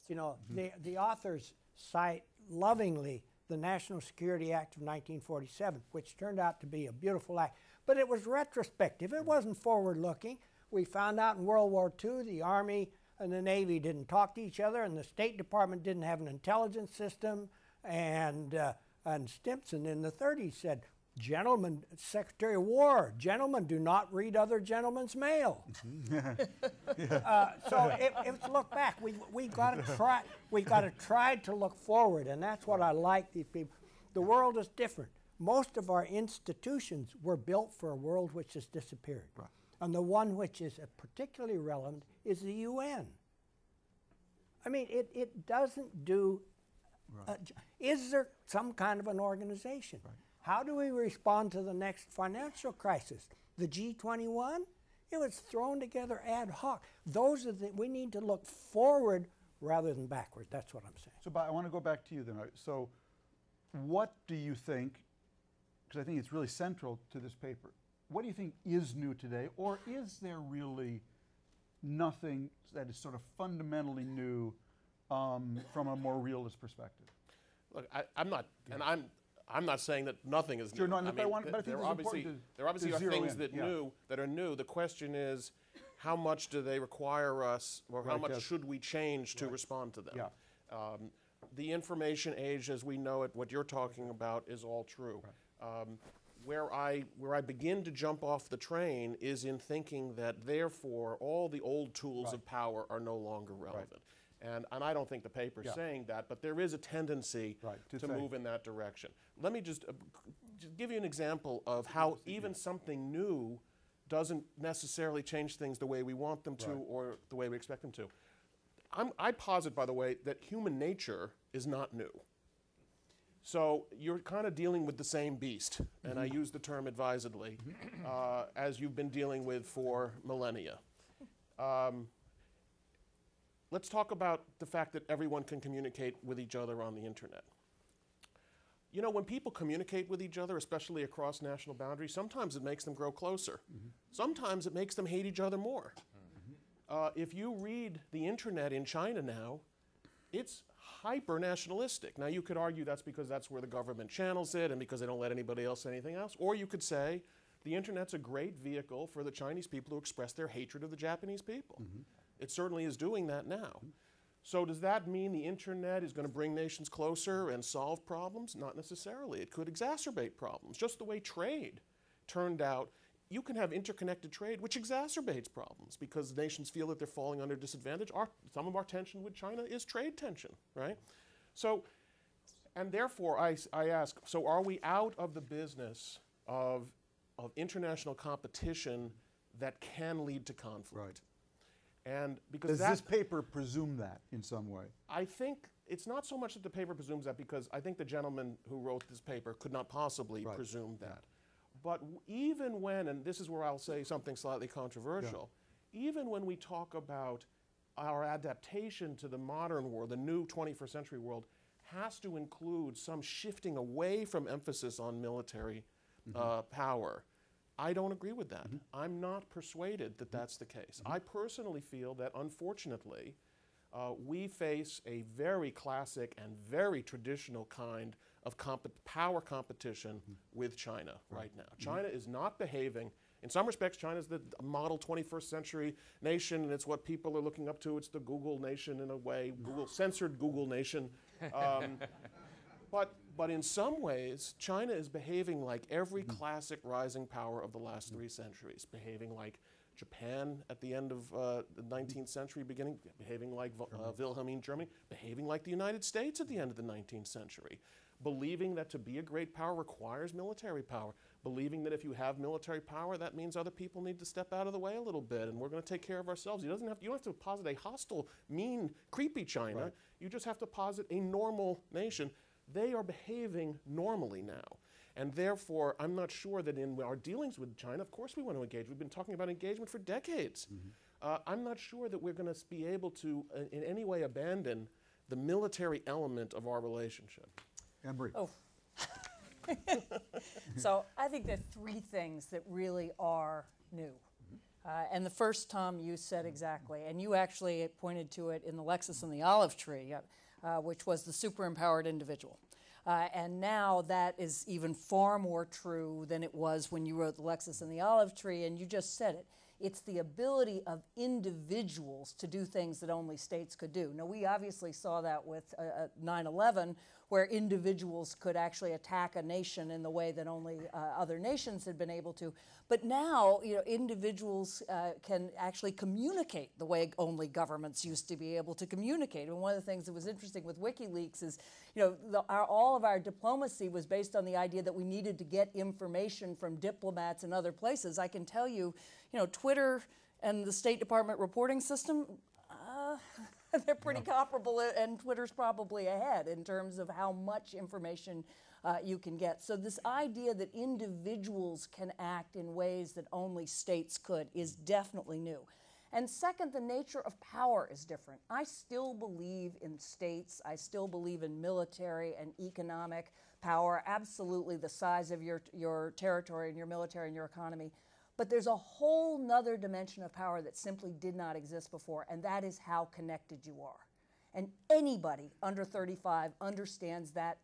The authors cite lovingly the National Security Act of 1947, which turned out to be a beautiful act. But it was retrospective. It wasn't forward-looking. We found out in World War II the Army and the Navy didn't talk to each other, and the State Department didn't have an intelligence system. And Stimson in the 30s said, "Gentlemen, Secretary of War, gentlemen do not read other gentlemen's mail." So if look back, we've got to try. We've got to try to look forward, and that's what I like these people. The world is different. Most of our institutions were built for a world which has disappeared, Right. and the one which is particularly relevant is the UN. I mean, it doesn't do. Is there some kind of an organization? Right. How do we respond to the next financial crisis? The G21? It was thrown together ad hoc. We need to look forward rather than backward. That's what I'm saying. So, Bob, I want to go back to you then. So, what do you think, because I think it's really central to this paper, what do you think is new today, or is there really nothing that is sort of fundamentally new from a more realist perspective? Look, I'm not saying that nothing is new. Sure, no, but I think there it's obviously important there obviously to are zero things in, that yeah. are new. The question is, how much do they require us, or how Right, much yes. should we change to respond to them? Yeah. The information age, as we know it, what you're talking about, is all true. Where I begin to jump off the train is in thinking that therefore all the old tools of power are no longer relevant. And I don't think the paper's saying that, but there is a tendency to move in that direction. Let me just give you an example of how even something new doesn't necessarily change things the way we want them to or the way we expect them to. I posit, by the way, that human nature is not new. So you're kind of dealing with the same beast, and I use the term advisedly, as you've been dealing with for millennia. Let's talk about the fact that everyone can communicate with each other on the internet. You know, when people communicate with each other, especially across national boundaries, sometimes it makes them grow closer. Sometimes it makes them hate each other more. If you read the internet in China now, it's hyper-nationalistic. Now, you could argue that's because that's where the government channels it and because they don't let anybody else say anything else. Or you could say the internet's a great vehicle for the Chinese people to express their hatred of the Japanese people. It certainly is doing that now. So does that mean the internet is going to bring nations closer and solve problems? Not necessarily. It could exacerbate problems, just the way trade turned out. You can have interconnected trade, which exacerbates problems because nations feel that they're falling under disadvantage. Some of our tension with China is trade tension, right? So, and therefore I ask, so are we out of the business of international competition that can lead to conflict? Right. And because Does this paper presume that in some way? I think it's not so much that the paper presumes that, because I think the gentleman who wrote this paper could not possibly presume that. But even when, and this is where I'll say something slightly controversial, even when we talk about our adaptation to the modern world, the new 21st century world, has to include some shifting away from emphasis on military power I don't agree with that. I'm not persuaded that that's the case. I personally feel that, unfortunately, we face a very classic and very traditional kind of power competition with China right now. China is not behaving. In some respects, China is the model 21st century nation, and it's what people are looking up to. It's the Google nation in a way, censored Google nation. But in some ways, China is behaving like every classic rising power of the last 3 centuries, behaving like Japan at the end of the 19th century beginning, behaving like Wilhelmine Germany, behaving like the United States at the end of the 19th century, believing that to be a great power requires military power, believing that if you have military power, that means other people need to step out of the way a little bit and we're going to take care of ourselves. You don't have to posit a hostile, mean, creepy China. Right. You just have to posit a normal nation. They are behaving normally now. And therefore, I'm not sure that in our dealings with China, of course we want to engage. We've been talking about engagement for decades. I'm not sure that we're going to be able to, in any way, abandon the military element of our relationship. Anne-Marie. Oh. So I think there are 3 things that really are new. And the first, Tom, you said exactly, and you actually pointed to it in the Lexus and the Olive Tree, which was the super-empowered individual. And now that is even far more true than it was when you wrote the Lexus and the Olive Tree, and you just said it. It's the ability of individuals to do things that only states could do. Now, we obviously saw that with 9/11, where individuals could actually attack a nation in the way that only other nations had been able to. But now, individuals can actually communicate the way only governments used to be able to communicate. And one of the things that was interesting with WikiLeaks is, all of our diplomacy was based on the idea that we needed to get information from diplomats and other places. I can tell you, Twitter and the State Department reporting system, they're pretty comparable, and Twitter's probably ahead in terms of how much information you can get. So this idea that individuals can act in ways that only states could is definitely new. And second, the nature of power is different. I still believe in states. I still believe in military and economic power, absolutely the size of your territory and your military and your economy. But there's a whole nother dimension of power that simply did not exist before, and that is how connected you are. And anybody under 35 understands that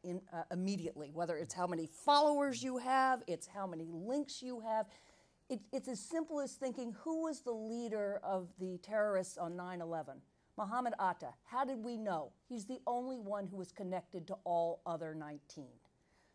immediately, whether it's how many followers you have, it's how many links you have. It's as simple as thinking, who was the leader of the terrorists on 9/11? Mohammed Atta. How did we know? He's the only one who was connected to all other 19.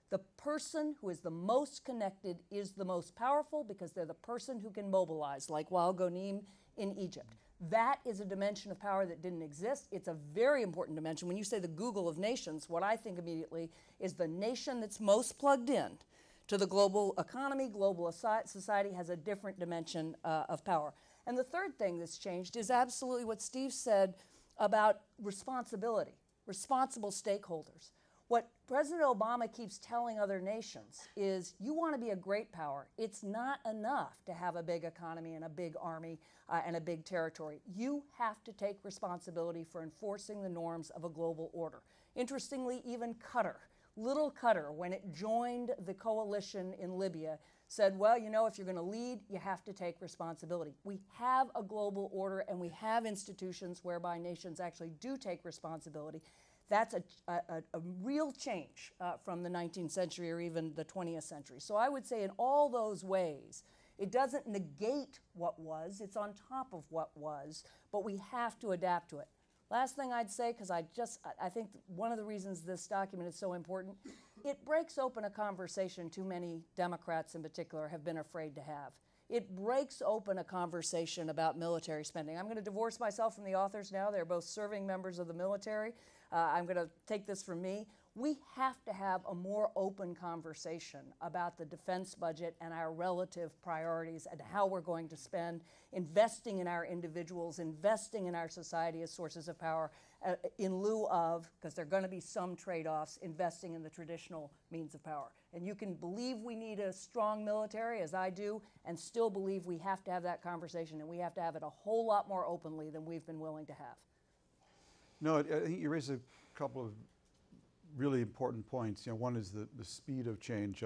The person who is the most connected is the most powerful because they're the person who can mobilize, like Wael Ghonim in Egypt. That is a dimension of power that didn't exist. It's a very important dimension. When you say the Google of nations, what I think immediately is the nation that's most plugged in to the global economy, global society, has a different dimension of power. And the third thing that's changed is absolutely what Steve said about responsibility, responsible stakeholders. What President Obama keeps telling other nations is, you want to be a great power. It's not enough to have a big economy and a big army and a big territory. You have to take responsibility for enforcing the norms of a global order. Interestingly, even Qatar, little Qatar, when it joined the coalition in Libya, said, well, if you're going to lead, you have to take responsibility. We have a global order and we have institutions whereby nations actually do take responsibility. That's a real change from the 19th century or even the 20th century. So I would say in all those ways, it doesn't negate what was, it's on top of what was, but we have to adapt to it. Last thing I'd say, because I think one of the reasons this document is so important, it breaks open a conversation too many Democrats in particular have been afraid to have. It breaks open a conversation about military spending. I'm going to divorce myself from the authors now. They're both serving members of the military. I'm going to take this from me. We have to have a more open conversation about the defense budget and our relative priorities and how we're going to spend, investing in our individuals, investing in our society as sources of power, in lieu of, because there are going to be some trade-offs, investing in the traditional means of power. And you can believe we need a strong military, as I do, and still believe we have to have that conversation, and we have to have it a whole lot more openly than we've been willing to have. No, I think you raised a couple of really important points. One is the speed of change.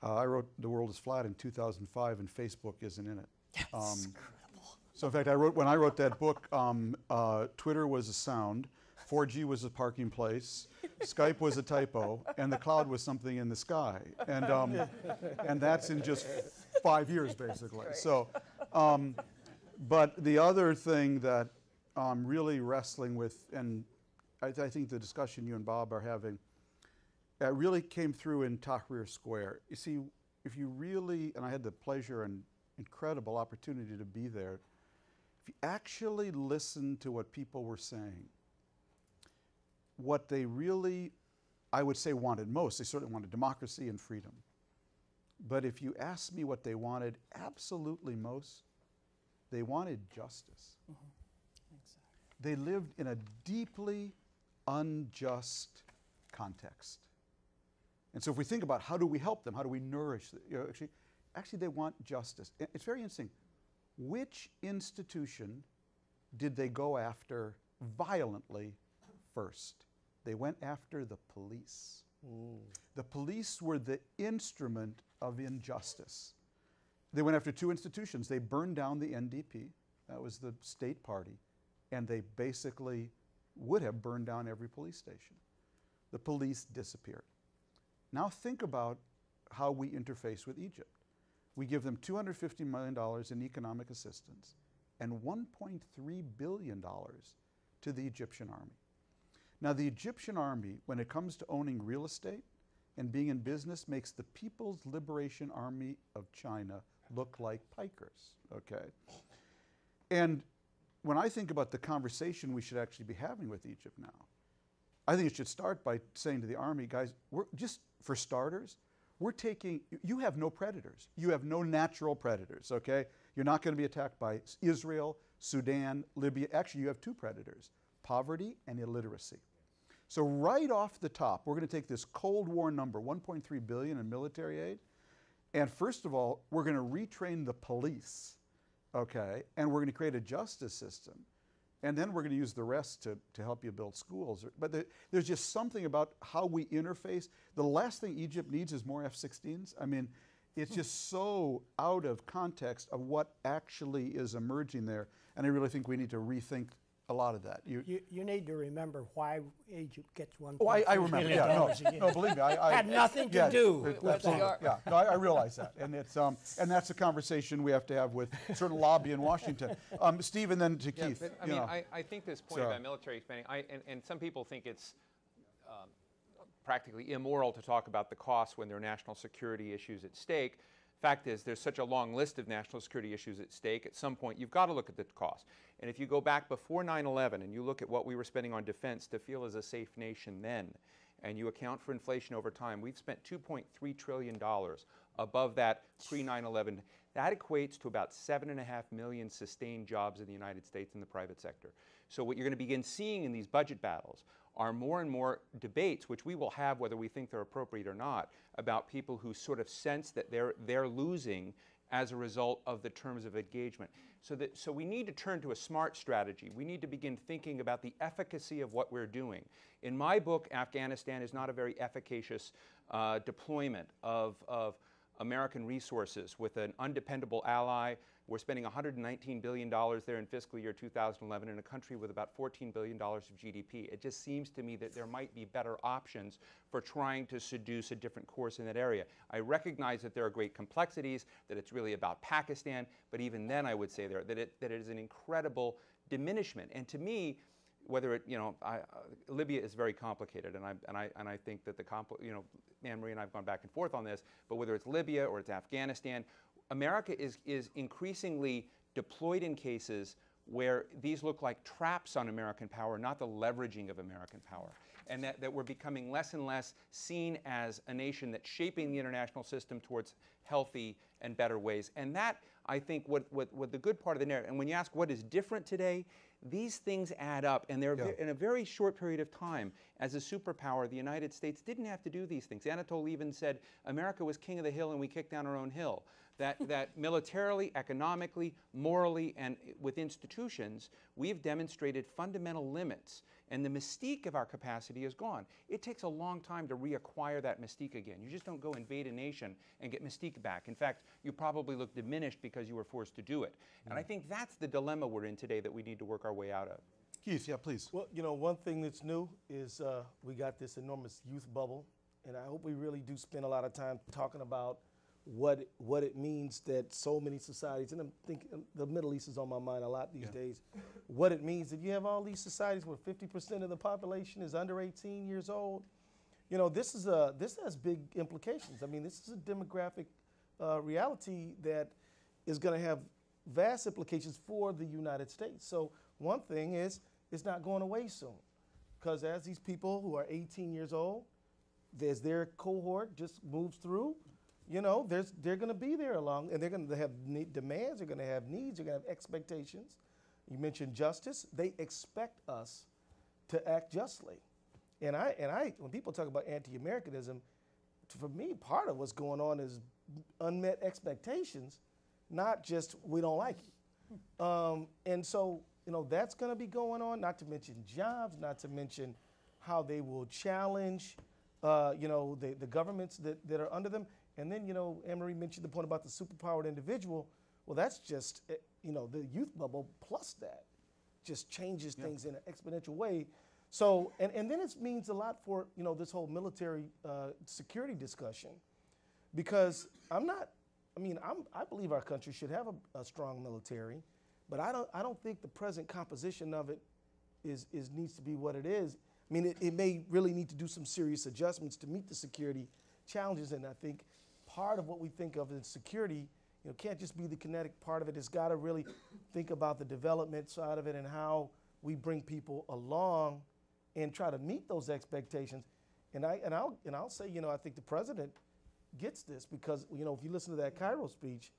I wrote The World is Flat in 2005, and Facebook isn't in it. So in fact, when I wrote that book, Twitter was a sound, 4G was a parking place, Skype was a typo, and the cloud was something in the sky. And that's in just 5 years, basically. So, but the other thing that I'm really wrestling with, and I think the discussion you and Bob are having, really came through in Tahrir Square. You see, if you really, and I had the pleasure and incredible opportunity to be there, if you actually listen to what people were saying, what they really, I would say, wanted most, they certainly wanted democracy and freedom. But if you ask me what they wanted absolutely most, they wanted justice. Exactly. They lived in a deeply unjust context. And so if we think about how do we help them, how do we nourish them, actually they want justice. It's very interesting. Which institution did they go after violently first? They went after the police. The police were the instrument of injustice. They went after two institutions. They burned down the NDP, that was the state party, and they basically would have burned down every police station. The police disappeared. Now think about how we interface with Egypt. We give them $250 million in economic assistance and $1.3 billion to the Egyptian army. Now the Egyptian army, when it comes to owning real estate and being in business, makes the People's Liberation Army of China look like pikers, okay? And when I think about the conversation we should actually be having with Egypt now, I think it should start by saying to the army, guys, we're just, for starters, we're taking, you have no predators. You have no natural predators, okay? You're not going to be attacked by Israel, Sudan, Libya. Actually, you have two predators, poverty and illiteracy. So right off the top, we're going to take this Cold War number, 1.3 billion in military aid, and first of all, we're going to retrain the police, okay? And we're going to create a justice system. And then we're going to use the rest to help you build schools. But there's just something about how we interface. The last thing Egypt needs is more F-16s. I mean, it's just so out of context of what actually is emerging there. And I really think we need to rethink a lot of that. You need to remember why Egypt gets $1.3 Oh, I remember. Yeah, no, believe me, I had nothing to do with that. Yeah, no, I realize that, and it's and that's a conversation we have to have with certain lobby in Washington. Steve, and then to Keith. But, I mean, I think this point about military spending, and some people think it's practically immoral to talk about the costs when there are national security issues at stake. Fact is, there's such a long list of national security issues at stake. At some point, you've got to look at the cost. And if you go back before 9/11 and you look at what we were spending on defense to feel as a safe nation then, and you account for inflation over time, we've spent $2.3 trillion above that pre-9/11. That equates to about 7.5 million sustained jobs in the United States in the private sector. So what you're going to begin seeing in these budget battles are more and more debates, which we will have whether we think they're appropriate or not, about people who sort of sense that they're losing as a result of the terms of engagement. So we need to turn to a smart strategy. We need to begin thinking about the efficacy of what we're doing. In my book, Afghanistan is not a very efficacious deployment of American resources with an undependable ally. We're spending $119 billion there in fiscal year 2011 in a country with about $14 billion of GDP. It just seems to me that there might be better options for trying to seduce a different course in that area. I recognize that there are great complexities, that it's really about Pakistan, but even then I would say that it is an incredible diminishment. And to me, whether it, Libya is very complicated, and I think that Anne-Marie and I have gone back and forth on this, but whether it's Libya or it's Afghanistan, America is increasingly deployed in cases where these look like traps on American power, not the leveraging of American power. And that we're becoming less and less seen as a nation that's shaping the international system towards healthy and better ways. And that, I think, what the good part of the narrative, and when you ask what is different today, these things add up, and they're in a very short period of time. As a superpower, the United States didn't have to do these things. Anatole even said America was king of the hill and we kicked down our own hill. that militarily, economically, morally, and with institutions, we've demonstrated fundamental limits. And the mystique of our capacity is gone. It takes a long time to reacquire that mystique again. You just don't go invade a nation and get mystique back. In fact, you probably look diminished because you were forced to do it. And I think that's the dilemma we're in today that we need to work our way out of. Keith, yeah, please. Well, you know, one thing that's new is we got this enormous youth bubble, and I hope we really do spend a lot of time talking about what it means that so many societies, and I'm thinking the Middle East is on my mind a lot these days, what it means that you have all these societies where 50% of the population is under 18 years old. You know, this has big implications. I mean, this is a demographic reality that is going to have vast implications for the United States. So one thing is it's not going away soon, because as these people who are 18 years old, as their cohort just moves through, you know, they're going to be there along, and they're going to have demands, they're going to have needs, they're going to have expectations. You mentioned justice. They expect us to act justly. And I, when people talk about anti-Americanism, for me, part of what's going on is unmet expectations, not just we don't like it. And so, you know, that's going to be going on, not to mention jobs, not to mention how they will challenge, you know, the governments that are under them. And then, you know, Anne-Marie mentioned the point about the superpowered individual. Well, that's just, you know, the youth bubble plus that just changes things in an exponential way. So, and then it means a lot for, you know, this whole military security discussion, because I believe our country should have a strong military, but I don't think the present composition of it needs to be what it is. I mean, it may really need to do some serious adjustments to meet the security challenges, and I think part of what we think of as security, you know, can't just be the kinetic part of it. It's got to really think about the development side of it and how we bring people along and try to meet those expectations. And I'll say, you know, I think the president gets this, because, you know, if you listen to that Cairo speech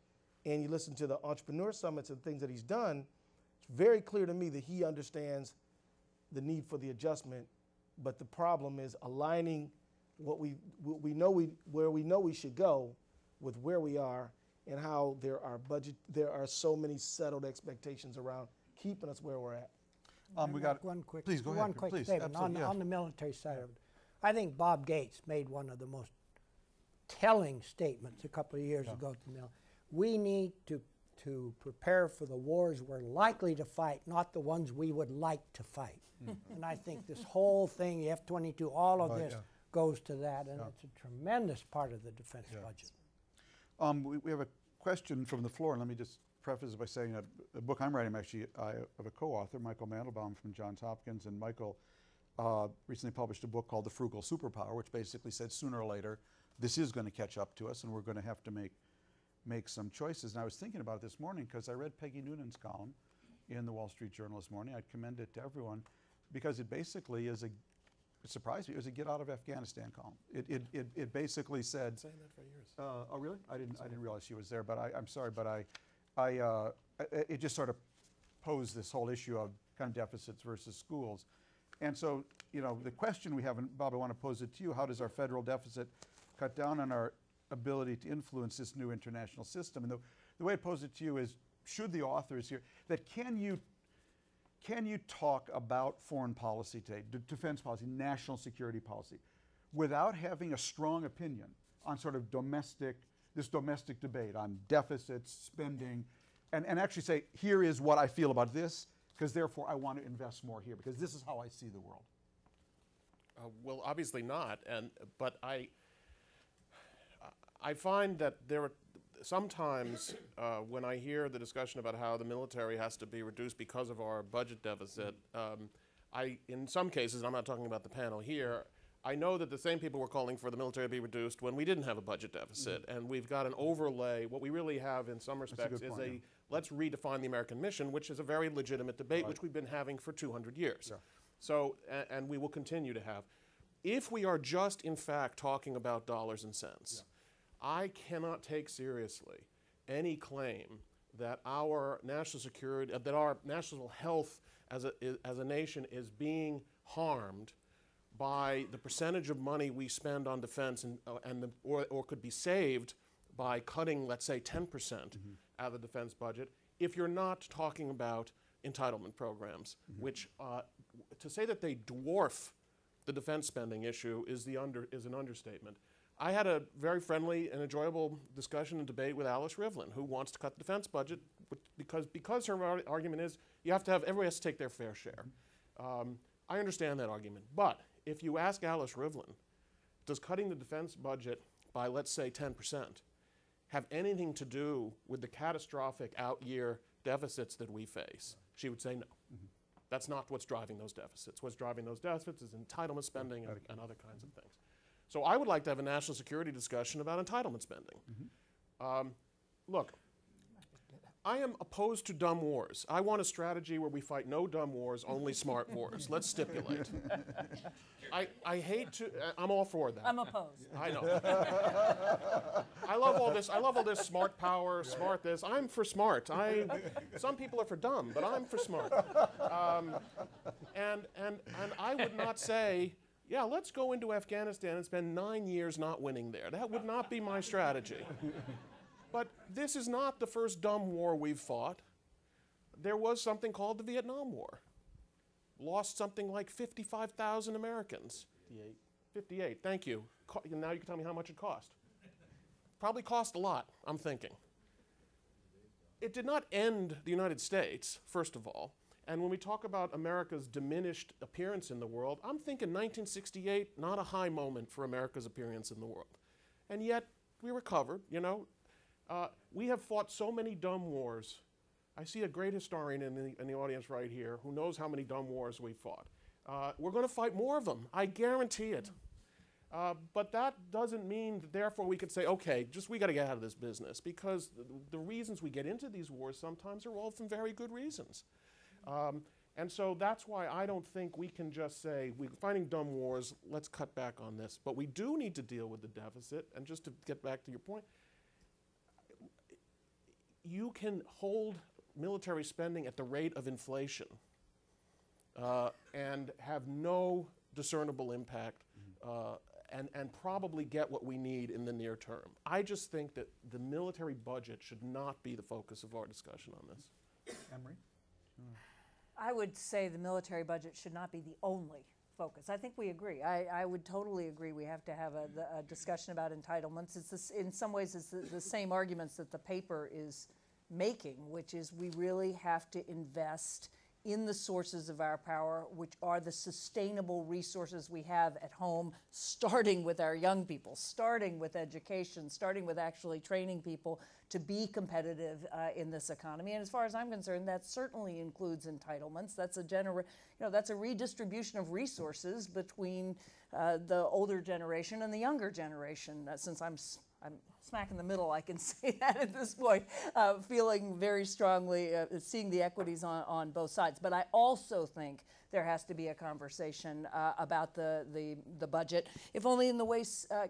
and you listen to the entrepreneur summits and things that he's done, it's very clear to me that he understands the need for the adjustment. But the problem is aligning where we know we should go with where we are, and how there are so many settled expectations around keeping us where we're at. We got one quick, please go ahead. one quick Please, statement on the military side of it. I think Bob Gates made one of the most telling statements a couple of years ago to me. We need to prepare for the wars we're likely to fight, not the ones we would like to fight. And I think this whole thing, the F-22, all of this goes to that, and it's a tremendous part of the defense budget. We have a question from the floor, and let me just preface by saying a book I'm writing, actually, I have a co-author, Michael Mandelbaum from Johns Hopkins, and Michael recently published a book called The Frugal Superpower, which basically said sooner or later this is going to catch up to us, and we're going to have to make some choices. And I was thinking about it this morning because I read Peggy Noonan's column in the Wall Street Journal this morning. I'd commend it to everyone because it basically is it surprised me. It was a get out of Afghanistan column. It basically said. Been saying that for years. Oh really? I didn't realize she was there. But I'm sorry. But it just sort of posed this whole issue of kind of deficits versus schools. And so, you know, the question we have, and Bob, I want to pose it to you: how does our federal deficit cut down on our ability to influence this new international system? And the way I pose it to you is, should the authors here that can you talk about foreign policy today, defense policy, national security policy, without having a strong opinion on sort of this domestic debate on deficits, spending, and actually say, here is what I feel about this, because therefore I want to invest more here, because this is how I see the world? Well, obviously not, but I find that there are sometimes when I hear the discussion about how the military has to be reduced because of our budget deficit, in some cases, I'm not talking about the panel here, I know that the same people were calling for the military to be reduced when we didn't have a budget deficit, and we've got an overlay. What we really have in some respects is let's redefine the American mission, which is a very legitimate debate, which we've been having for 200 years. Yeah. So, and we will continue to have. If we are just, in fact, talking about dollars and cents, I cannot take seriously any claim that our national security, that our national health as a nation is being harmed by the percentage of money we spend on defense or could be saved by cutting, let's say, 10% out of the defense budget if you're not talking about entitlement programs, which to say that they dwarf the defense spending issue is an understatement. I had a very friendly and enjoyable discussion and debate with Alice Rivlin, who wants to cut the defense budget because her argument is everybody has to take their fair share. I understand that argument, but if you ask Alice Rivlin, does cutting the defense budget by, let's say, 10% have anything to do with the catastrophic out-year deficits that we face? She would say no. That's not what's driving those deficits. What's driving those deficits is entitlement spending and other kinds of things. So I would like to have a national security discussion about entitlement spending. Look, I am opposed to dumb wars. I want a strategy where we fight no dumb wars, only smart wars. Let's stipulate. I hate to, I'm all for that. I'm opposed. I know. I love all this. I love all this smart power, smart this. I'm for smart. Some people are for dumb, but I'm for smart. And I would not say, yeah, let's go into Afghanistan and spend 9 years not winning there. That would not be my strategy. But this is not the first dumb war we've fought. There was something called the Vietnam War. Lost something like 55,000 Americans. 58. 58, thank you. Now you can tell me how much it cost. Probably cost a lot, I'm thinking. It did not end the United States, first of all. And when we talk about America's diminished appearance in the world, I'm thinking 1968, not a high moment for America's appearance in the world. And yet, we recovered, you know. We have fought so many dumb wars. I see a great historian in the audience right here who knows how many dumb wars we've fought. We're going to fight more of them. I guarantee it. But that doesn't mean that therefore we could say, okay, we got to get out of this business, because the reasons we get into these wars sometimes are all from very good reasons. And so that's why I don't think we can just say, we're fighting dumb wars, let's cut back on this. But we do need to deal with the deficit. And just to get back to your point, you can hold military spending at the rate of inflation and have no discernible impact and probably get what we need in the near term. I just think that the military budget should not be the focus of our discussion on this. Emery? I would say the military budget should not be the only focus. I think we agree. I would totally agree we have to have a discussion about entitlements. In some ways, it's the same arguments that the paper is making, which is we really have to invest in the sources of our power, which are the sustainable resources we have at home, starting with our young people, starting with education, starting with actually training people to be competitive in this economy. And as far as I'm concerned, that certainly includes entitlements. That's a redistribution of resources between the older generation and the younger generation. Since I'm smack in the middle, I can say that at this point, feeling very strongly, seeing the equities on both sides. But I also think there has to be a conversation about the budget, if only in the way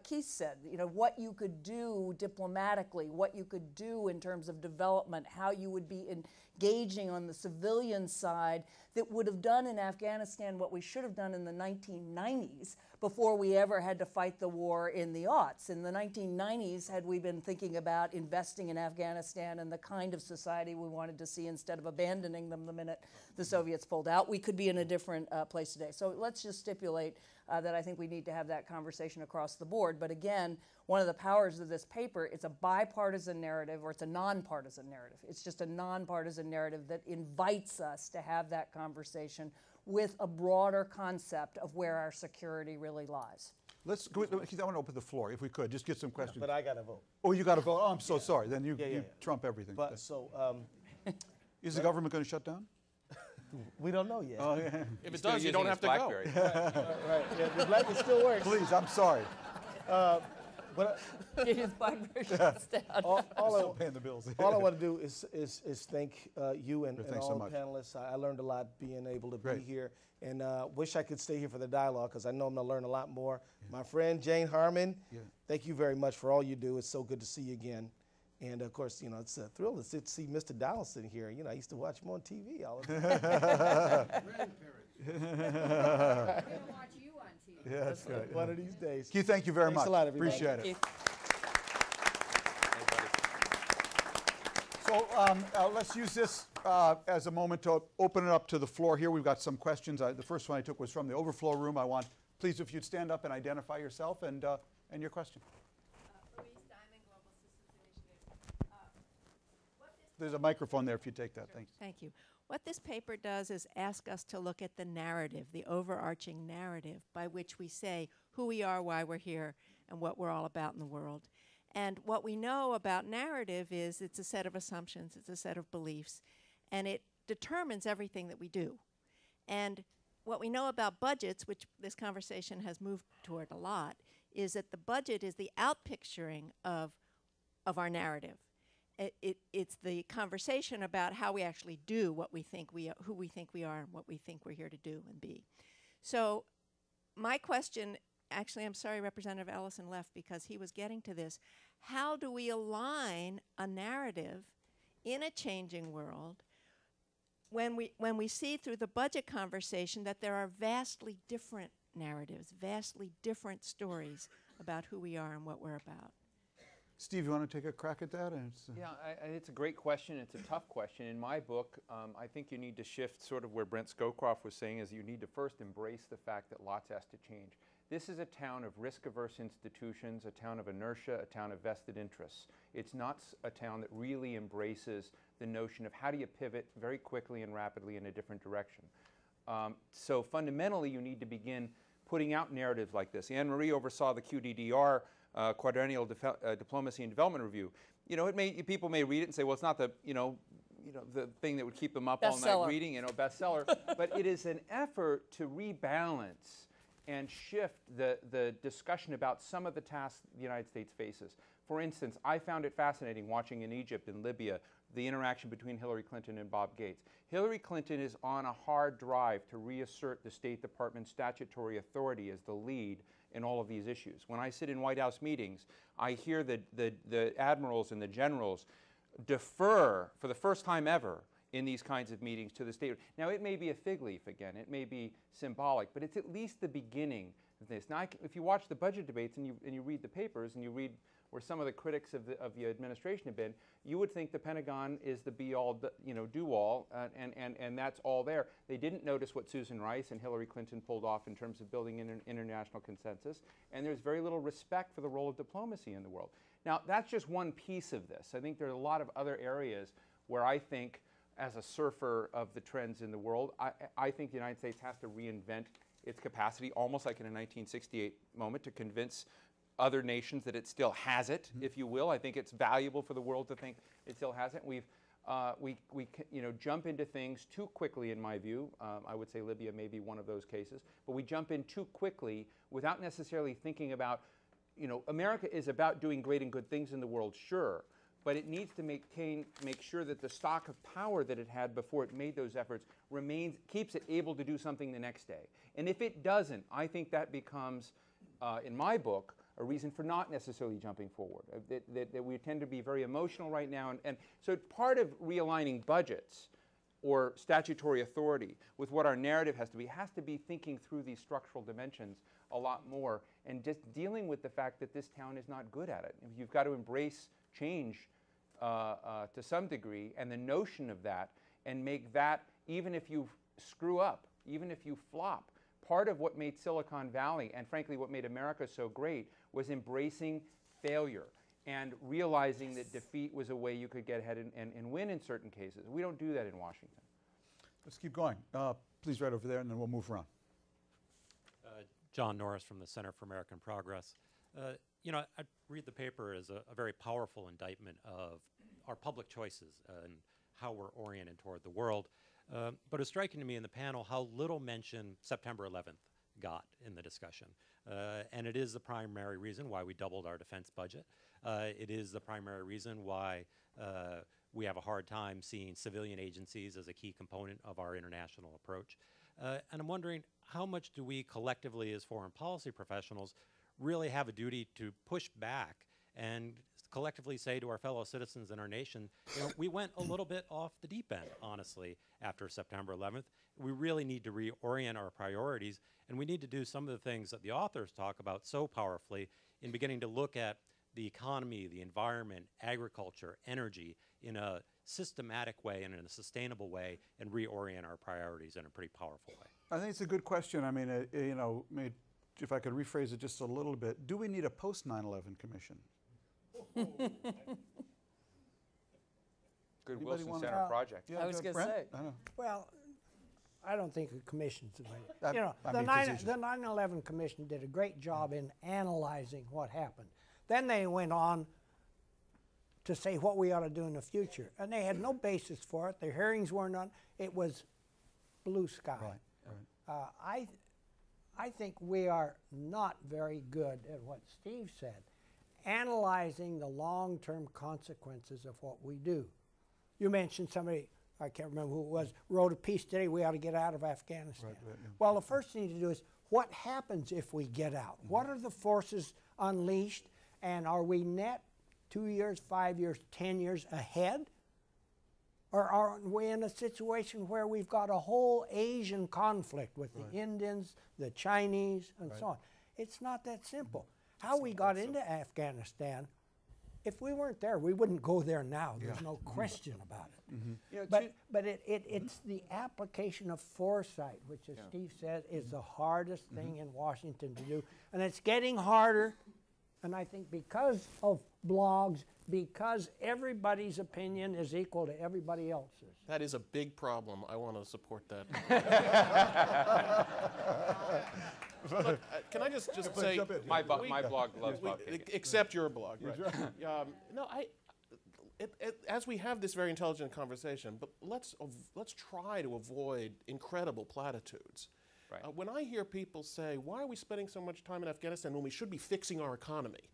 Keith said, what you could do diplomatically, what you could do in terms of development, how you would be engaging on the civilian side that would have done in Afghanistan what we should have done in the 1990s before we ever had to fight the war in the aughts. In the 1990s, had we been thinking about investing in Afghanistan and the kind of society we wanted to see instead of abandoning them the minute the Soviets pulled out, we could be in a different place today. So let's just stipulate that I think we need to have that conversation across the board. But again, one of the powers of this paper, it's a bipartisan narrative, or it's a nonpartisan narrative. It's just a nonpartisan narrative that invites us to have that conversation with a broader concept of where our security really lies. Let's go. Keith, I want to open the floor, if we could, just get some questions. But I got to vote. Oh, you got to vote. Oh, I'm so sorry. Then you trump everything. But so, is the government going to shut down? we don't know yet. Oh, yeah. If it does, you don't have to go. Right. Yeah, the black still works. Please, I'm sorry. But His BlackBerry shuts down. Still paying the bills. all I want to do is thank you and Thanks all so the much. panelists. I learned a lot being able to Great. be here, and wish I could stay here for the dialogue, because I know I'm going to learn a lot more. My friend Jane Harmon, thank you very much for all you do. It's so good to see you again. And of course, it's a thrill to see Mr. Donaldson here. I used to watch him on TV all the time. Watch you on TV. Yeah, that's good. One of these days. Keith, thank you very Thanks much. a lot, everybody. Appreciate it. Keith. So let's use this as a moment to open it up to the floor here. We've got some questions. The first one I took was from the overflow room. I want, please, if you'd stand up and identify yourself and your question. Louise Diamond, Global Systems Initiative. There's a microphone there if you take that. Thanks. Thank you. What this paper does is ask us to look at the narrative, the overarching narrative by which we say who we are, why we're here, and what we're all about in the world. And what we know about narrative is it's a set of assumptions, it's a set of beliefs, and it determines everything that we do. And what we know about budgets, which this conversation has moved toward a lot, is that the budget is the outpicturing of our narrative. It's the conversation about how we actually do what we think we are, who we think we are, and what we think we're here to do and be. So my question, actually, I'm sorry Representative Ellison left because he was getting to this. How do we align a narrative in a changing world when we see through the budget conversation that there are vastly different narratives, vastly different stories about who we are and what we're about? Steve, you want to take a crack at that? Yeah, it's a great question. It's a tough question. In my book, I think you need to shift sort of where Brent Scowcroft was saying is you need to first embrace the fact that lots has to change. This is a town of risk-averse institutions, a town of inertia, a town of vested interests. It's not a town that really embraces the notion of how do you pivot very quickly and rapidly in a different direction. So fundamentally, you need to begin putting out narratives like this. Anne Marie oversaw the QDDR Quadrennial Diplomacy and Development Review. You know, people may read it and say, well, it's not the the thing that would keep them up all night reading, bestseller. But it is an effort to rebalance and shift the discussion about some of the tasks the United States faces. For instance, I found it fascinating watching in Egypt and Libya the interaction between Hillary Clinton and Bob Gates. Hillary Clinton is on a hard drive to reassert the State Department's statutory authority as the lead in all of these issues. When I sit in White House meetings, I hear the admirals and the generals defer for the first time ever in these kinds of meetings to the state. Now, it may be a fig leaf again, it may be symbolic, but it's at least the beginning of this. Now, if you watch the budget debates and you read the papers and you read where some of the critics of the administration have been, you would think the Pentagon is the be-all, do-all, and that's all there. They didn't notice what Susan Rice and Hillary Clinton pulled off in terms of building an international consensus, and there's very little respect for the role of diplomacy in the world. Now, that's just one piece of this. I think there are a lot of other areas where I think, as a surfer of the trends in the world, I think the United States has to reinvent its capacity, almost like in a 1968 moment, to convince other nations that it still has it, if you will. I think it's valuable for the world to think it still has it. We jump into things too quickly, in my view. I would say Libya may be one of those cases, but we jump in too quickly without necessarily thinking about, America is about doing great and good things in the world, sure, but it needs to make sure that the stock of power that it had before it made those efforts keeps it able to do something the next day. And if it doesn't, I think that becomes, in my book, a reason for not necessarily jumping forward. That we tend to be very emotional right now. And so part of realigning budgets or statutory authority with what our narrative has to be thinking through these structural dimensions a lot more and just dealing with the fact that this town is not good at it. You've got to embrace change to some degree and the notion of that and make that, even if you screw up, even if you flop, part of what made Silicon Valley and frankly what made America so great was embracing failure and realizing that defeat was a way you could get ahead and win in certain cases. We don't do that in Washington. Let's keep going. Please right over there and then we'll move around. John Norris from the Center for American Progress. I read the paper as a very powerful indictment of our public choices and how we're oriented toward the world. But it's striking to me in the panel how little mention September 11th got in the discussion. And it is the primary reason why we doubled our defense budget. It is the primary reason why we have a hard time seeing civilian agencies as a key component of our international approach. And I'm wondering, how much do we collectively as foreign policy professionals really have a duty to push back and collectively say to our fellow citizens in our nation, we went a little bit off the deep end, honestly, after September 11th. We really need to reorient our priorities, and we need to do some of the things that the authors talk about so powerfully in beginning to look at the economy, the environment, agriculture, energy in a systematic way and in a sustainable way and reorient our priorities in a pretty powerful way? I think it's a good question. I mean, you know, if I could rephrase it just a little bit, do we need a post 9/11 commission? Good Anybody Wilson wanna- Center project. I was going to Brent? say. I don't know. Well, I don't think a commission's the way. I- You know, I the mean, 9 decision. the 9/11 Commission did a great job in analyzing what happened. Then they went on to say what we ought to do in the future, and they had no basis for it. Their hearings weren't on. It was blue sky. Right. I think we are not very good at what Steve said, analyzing the long-term consequences of what we do. You mentioned somebody, I can't remember who it was, wrote a piece today, we ought to get out of Afghanistan. Right, yeah. Well, the first thing to do is, what happens if we get out? What are the forces unleashed, and are we net 2 years, 5 years, 10 years ahead? Or are we in a situation where we've got a whole Asian conflict with the Indians, the Chinese, and so on? It's not that simple. How we got into Afghanistan, if we weren't there, we wouldn't go there now. There's no question about it. You know, But it's the application of foresight, which, as Steve said, is the hardest thing in Washington to do. And it's getting harder, and I think because of blogs, because everybody's opinion is equal to everybody else's. That is a big problem. I want to support that. Look, can I just say, my blog loves Bob Kagan. except your blog, right? No, as we have this very intelligent conversation, but let's try to avoid incredible platitudes. Right. When I hear people say, why are we spending so much time in Afghanistan when we should be fixing our economy?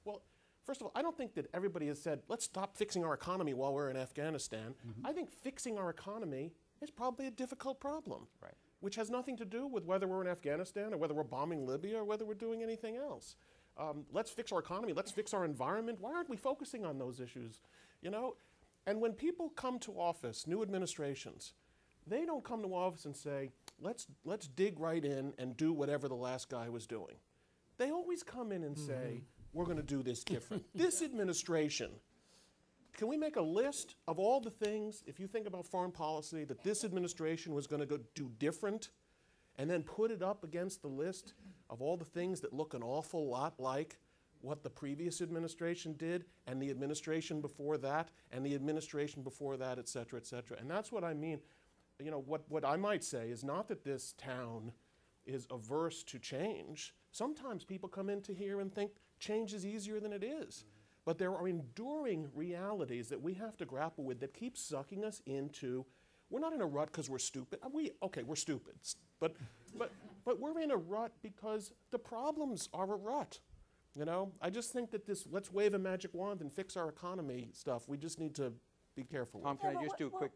Well, first of all, I don't think that everybody has said, let's stop fixing our economy while we're in Afghanistan. I think fixing our economy is probably a difficult problem, which has nothing to do with whether we're in Afghanistan or whether we're bombing Libya or whether we're doing anything else. Let's fix our economy, let's fix our environment. Why aren't we focusing on those issues? You know, and when people come to office, new administrations, they don't come to office and say, let's dig right in and do whatever the last guy was doing. They always come in and say, we're going to do this different. This administration, can we make a list of all the things, if you think about foreign policy, that this administration was going to go do different, and then put it up against the list of all the things that look an awful lot like what the previous administration did, and the administration before that, and the administration before that, et cetera, et cetera. And that's what I mean. You know, what I might say is not that this town is averse to change. Sometimes people come into here and think change is easier than it is. But there are enduring realities that we have to grapple with that keep sucking us into, we're not in a rut because we're stupid. Okay, we're stupid. But we're in a rut because the problems are a rut. You know, I just think that this let's wave a magic wand and fix our economy stuff, we just need to be careful with. Tom, can I just do a quick,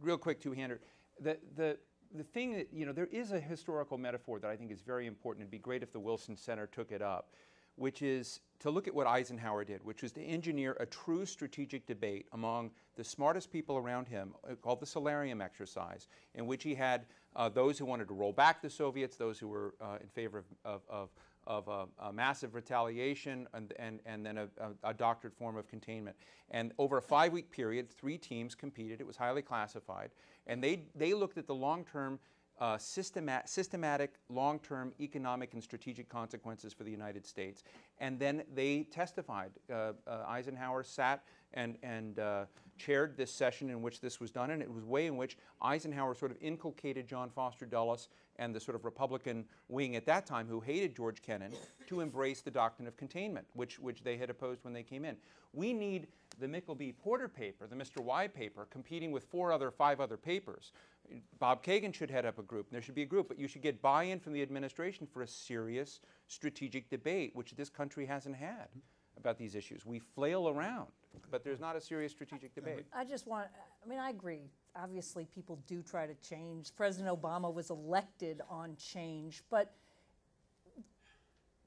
real quick two-hander? The thing that, you know, there is a historical metaphor that I think is very important. It'd be great if the Wilson Center took it up, which is to look at what Eisenhower did, which was to engineer a true strategic debate among the smartest people around him, called the Solarium exercise, in which he had those who wanted to roll back the Soviets, those who were in favor of a massive retaliation, and then a doctored form of containment. And over a 5-week period, 3 teams competed. It was highly classified. And they looked at the long-term, systematic long-term economic and strategic consequences for the United States. And then they testified. Eisenhower sat and chaired this session in which this was done, and it was a way in which Eisenhower sort of inculcated John Foster Dulles and the sort of Republican wing at that time, who hated George Kennan, to embrace the doctrine of containment, which they had opposed when they came in. We need the Mickleby-Porter paper, the Mr. Y paper, competing with 5 other papers. Bob Kagan should head up a group, and there should be a group, but you should get buy-in from the administration for a serious strategic debate, which this country hasn't had about these issues. We flail around, but there's not a serious strategic debate. I agree. Obviously, people do try to change. President Obama was elected on change, but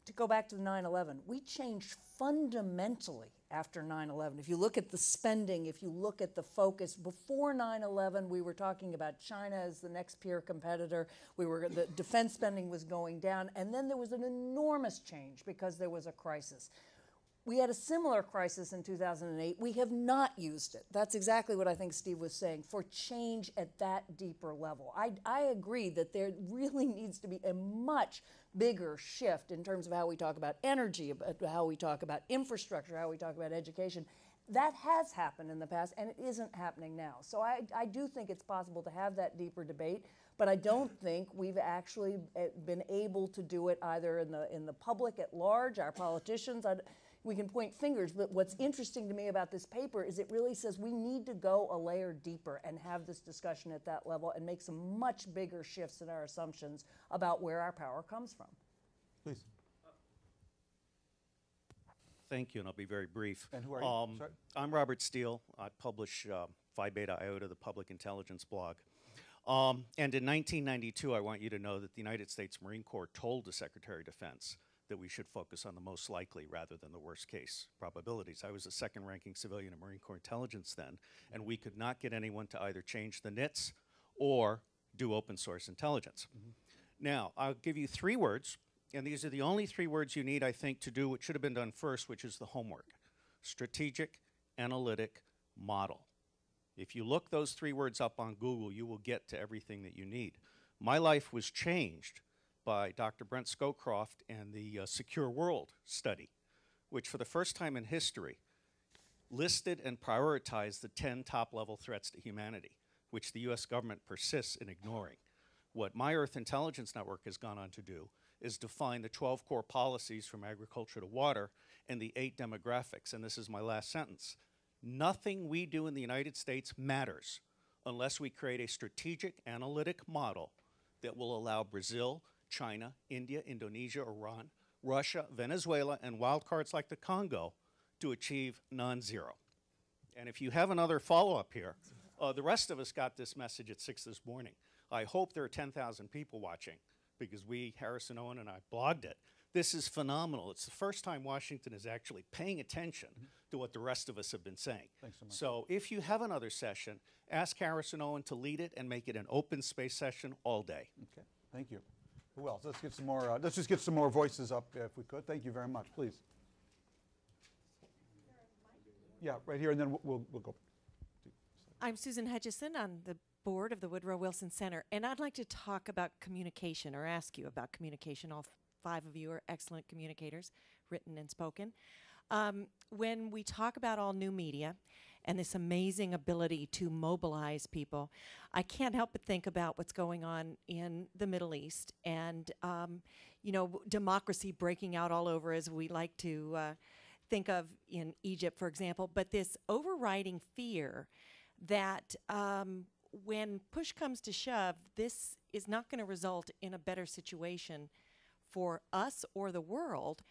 to go back to 9/11, we changed fundamentally after 9/11. If you look at the spending, if you look at the focus, before 9/11, we were talking about China as the next peer competitor. The defense spending was going down, and then there was an enormous change because there was a crisis. We had a similar crisis in 2008. We have not used it. That's exactly what I think Steve was saying, for change at that deeper level. I agree that there really needs to be a much bigger shift in terms of how we talk about energy, about how we talk about infrastructure, how we talk about education. That has happened in the past, and it isn't happening now. So I do think it's possible to have that deeper debate, but I don't think we've actually been able to do it either in the public at large, our politicians. We can point fingers, but what's interesting to me about this paper is it really says we need to go a layer deeper and have this discussion at that level and make some much bigger shifts in our assumptions about where our power comes from. Please. Thank you, and I'll be very brief. And who are you? Sorry? I'm Robert Steele. I publish Phi Beta Iota, the public intelligence blog. And in 1992, I want you to know that the United States Marine Corps told the Secretary of Defense that we should focus on the most likely rather than the worst case probabilities. I was a second-ranking civilian in Marine Corps intelligence then, and we could not get anyone to either change the NITs or do open source intelligence. Now, I'll give you 3 words, and these are the only 3 words you need, I think, to do what should have been done first, which is the homework. Strategic, analytic, model. If you look those 3 words up on Google, you will get to everything that you need. My life was changed by Dr. Brent Scowcroft and the Secure World study, which for the first time in history listed and prioritized the 10 top-level threats to humanity, which the US government persists in ignoring. What My Earth Intelligence Network has gone on to do is define the 12 core policies from agriculture to water and the 8 demographics, and this is my last sentence. Nothing we do in the United States matters unless we create a strategic analytic model that will allow Brazil, China, India, Indonesia, Iran, Russia, Venezuela, and wild cards like the Congo to achieve non-zero. And if you have another follow-up here, the rest of us got this message at 6 this morning. I hope there are 10,000 people watching because we, Harrison Owen and I, blogged it. This is phenomenal. It's the first time Washington is actually paying attention to what the rest of us have been saying. Thanks so much. So if you have another session, ask Harrison Owen to lead it and make it an open space session all day. Okay, thank you. Who else? Let's get some more. Let's just get some more voices up if we could. Thank you very much, please. Yeah, right here, and then we'll go. I'm Susan Hutchison on the board of the Woodrow Wilson Center, and I'd like to talk about communication, or ask you about communication. All 5 of you are excellent communicators, written and spoken. When we talk about all new media and this amazing ability to mobilize people, I can't help but think about what's going on in the Middle East and, you know, democracy breaking out all over, as we like to think of in Egypt, for example, but this overriding fear that when push comes to shove, this is not going to result in a better situation for us or the world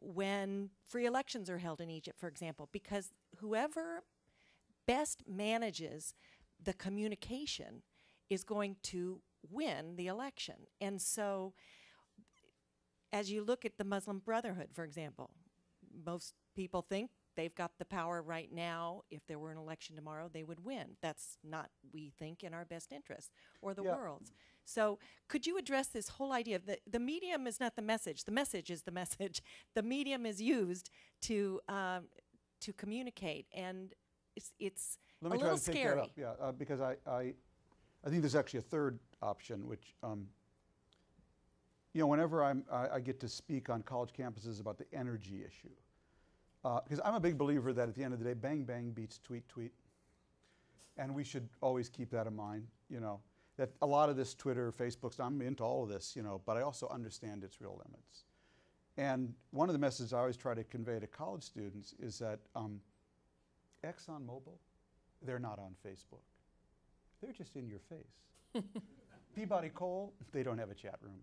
when free elections are held in Egypt, for example, because whoever best manages the communication is going to win the election. And so as you look at the Muslim Brotherhood, for example, most people think they've got the power right now. If there were an election tomorrow, they would win. That's not, we think, in our best interest or the world's. So could you address this whole idea of the medium is not the message is the message. The medium is used to communicate, and it's a little scary. Let me try to take that up, yeah, because I think there's actually a third option, which, you know, whenever I get to speak on college campuses about the energy issue, because I'm a big believer that at the end of the day, bang, bang beats tweet, tweet. And we should always keep that in mind, you know, that a lot of this Twitter, Facebook, I'm into all of this, you know, but I also understand its real limits. And one of the messages I always try to convey to college students is that ExxonMobil, they're not on Facebook. They're just in your face. Peabody Coal, they don't have a chat room.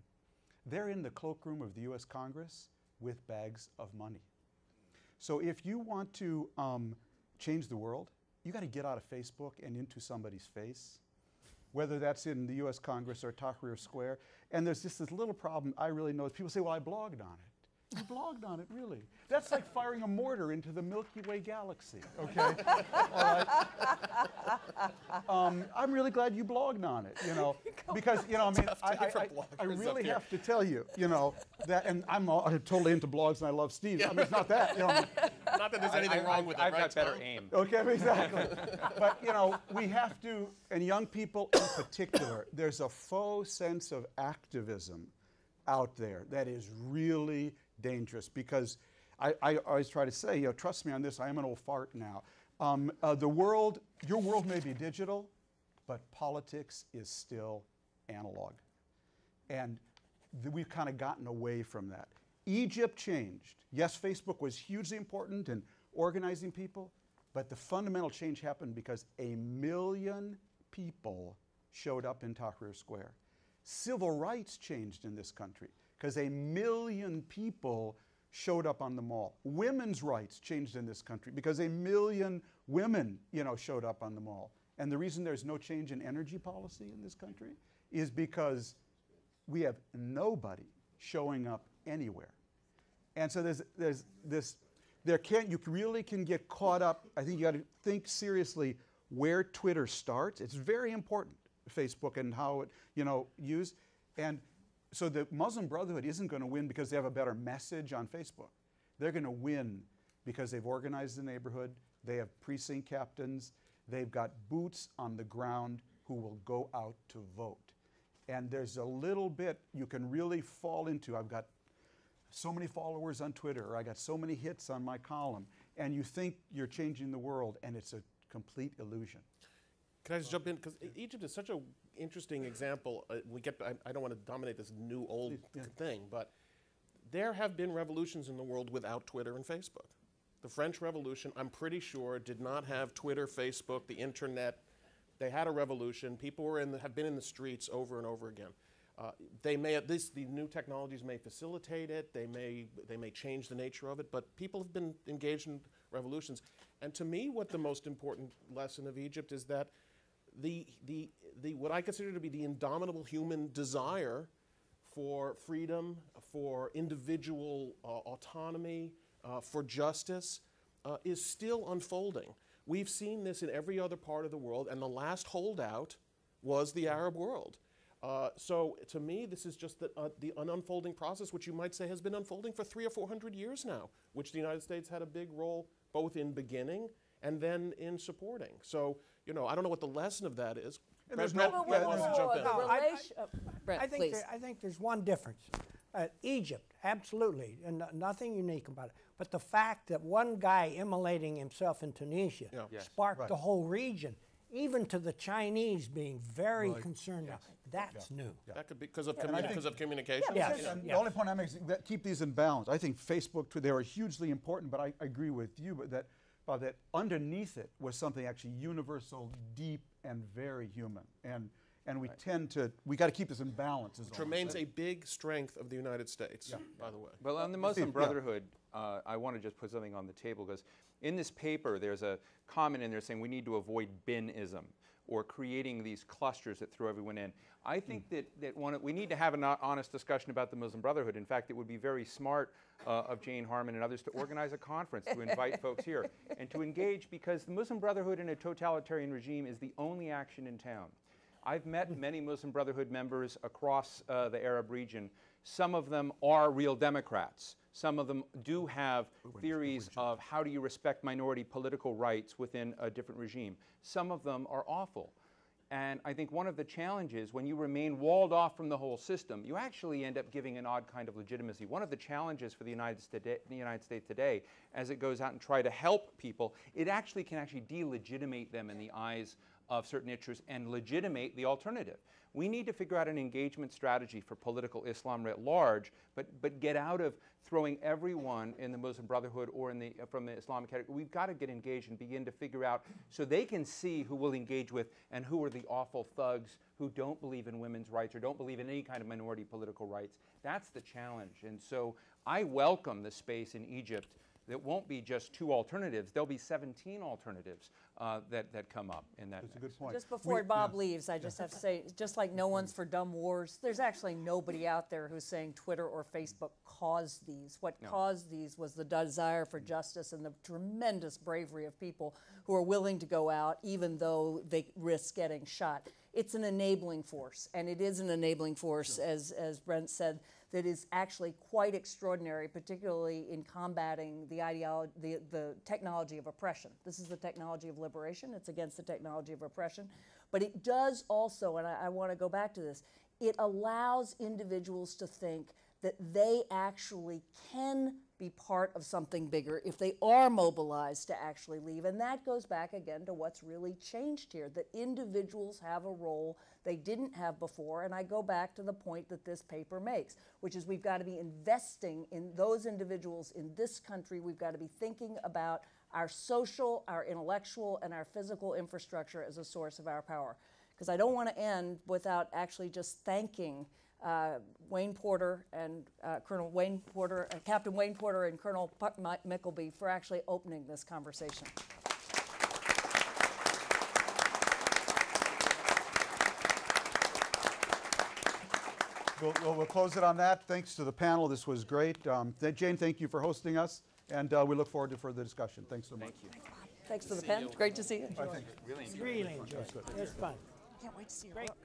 They're in the cloakroom of the US Congress with bags of money. So if you want to change the world, you got to get out of Facebook and into somebody's face, whether that's in the US Congress or Tahrir Square. And there's just this little problem I really know. People say, well, I blogged on it. You blogged on it, really. That's like firing a mortar into the Milky Way galaxy, okay? All right? I'm really glad you blogged on it, you know, because, you know, I mean, I really have to tell you, you know, that, and I'm totally into blogs and I love Steve. I mean, it's not that, you know. Not that there's anything wrong with it, I've right, got better Tom? aim. Okay, exactly. But, you know, we have to, and young people in particular, there's a faux sense of activism out there that is really dangerous, because I always try to say, you know, trust me on this, I am an old fart now. Your world may be digital, but politics is still analog. And we've kind of gotten away from that. Egypt changed. Yes, Facebook was hugely important in organizing people, but the fundamental change happened because 1 million people showed up in Tahrir Square. Civil rights changed in this country because 1 million people showed up on the mall. Women's rights changed in this country because 1 million women, you know, showed up on the mall. And the reason there's no change in energy policy in this country is because we have nobody showing up anywhere. And so there's this, you really can get caught up. I think you got to think seriously where Twitter starts. It's very important, Facebook and how it, you know, used. And so the Muslim Brotherhood isn't going to win because they have a better message on Facebook. They're going to win because they've organized the neighborhood, they have precinct captains, they've got boots on the ground who will go out to vote. And there's a little bit you can really fall into. I've got so many followers on Twitter, or I got so many hits on my column, and you think you're changing the world, and it's a complete illusion. Can I just jump in? Because Egypt is such an interesting example. I don't want to dominate this new old thing, but there have been revolutions in the world without Twitter and Facebook. The French Revolution, I'm pretty sure, did not have Twitter, Facebook, the internet. They had a revolution. People have been in the streets over and over again. The new technologies may facilitate it. They may change the nature of it. But people have been engaged in revolutions. And to me, what the most important lesson of Egypt is that what I consider to be the indomitable human desire for freedom, for individual autonomy, for justice, is still unfolding. We've seen this in every other part of the world, and the last holdout was the Arab world. So to me, this is just an unfolding process, which you might say has been unfolding for 300 or 400 years now, which the United States had a big role both in beginning and then in supporting. So, you know, I don't know what the lesson of that is. Brent wants to jump in. Brent, I think there's one difference. Egypt, absolutely, and nothing unique about it. But the fact that one guy immolating himself in Tunisia sparked the whole region, even to the Chinese being very concerned. That's new. That could be because of communication. The only point I make is that keep these in balance. I think Facebook, they are hugely important, but I agree with you, but that underneath it was something actually universal, deep, and very human. And we we got to keep this in balance. Which remains a big strength of the United States, by the way. Well, on the Muslim Brotherhood, I want to just put something on the table, because in this paper, there's a comment in there saying we need to avoid bin-ism, or creating these clusters that throw everyone in. I think that we need to have an honest discussion about the Muslim Brotherhood. In fact, it would be very smart of Jane Harman and others to organize a conference to invite folks here and to engage, because the Muslim Brotherhood in a totalitarian regime is the only action in town. I've met many Muslim Brotherhood members across the Arab region. Some of them are real Democrats. Some of them do have theories of how do you respect minority political rights within a different regime. Some of them are awful. And I think one of the challenges, when you remain walled off from the whole system, you actually end up giving an odd kind of legitimacy. One of the challenges for the United States today, as it goes out and try to help people, it actually can delegitimate them in the eyes of certain interests and legitimate the alternative. We need to figure out an engagement strategy for political Islam writ large, but get out of throwing everyone in the Muslim Brotherhood or from the Islamic category. We've got to get engaged and begin to figure out so they can see who we'll engage with and who are the awful thugs who don't believe in women's rights or don't believe in any kind of minority political rights. That's the challenge. And so I welcome the space in Egypt It won't be just 2 alternatives. There'll be 17 alternatives that come up in that. That's a good point. Just before Bob leaves, I just have to say, just like no one's for dumb wars, there's actually nobody out there who's saying Twitter or Facebook caused these. What caused these was the desire for justice and the tremendous bravery of people who are willing to go out even though they risk getting shot. It's an enabling force, and it is an enabling force, as Brent said, that is actually quite extraordinary, particularly in combating the ideology, the technology of oppression. This is the technology of liberation. It's against the technology of oppression. But it does also, and I want to go back to this, it allows individuals to think that they actually can be part of something bigger if they are mobilized to actually leave. And that goes back again to what's really changed here, that individuals have a role they didn't have before. And I go back to the point that this paper makes, which is we've got to be investing in those individuals in this country. We've got to be thinking about our social, our intellectual, and our physical infrastructure as a source of our power. Because I don't want to end without actually just thanking Wayne Porter and Colonel Wayne Porter, Captain Wayne Porter and Colonel Puck Mickleby for actually opening this conversation. We'll close it on that. Thanks to the panel. This was great. Jane, thank you for hosting us, and we look forward to further discussion. Thanks so much. Thank you. Thanks for the pen. Great to see you. Really enjoyed it. It was fun. Can't wait to see your book.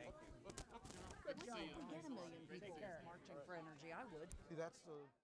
Good to see you. Get a million people marching for energy. I would. See, that's the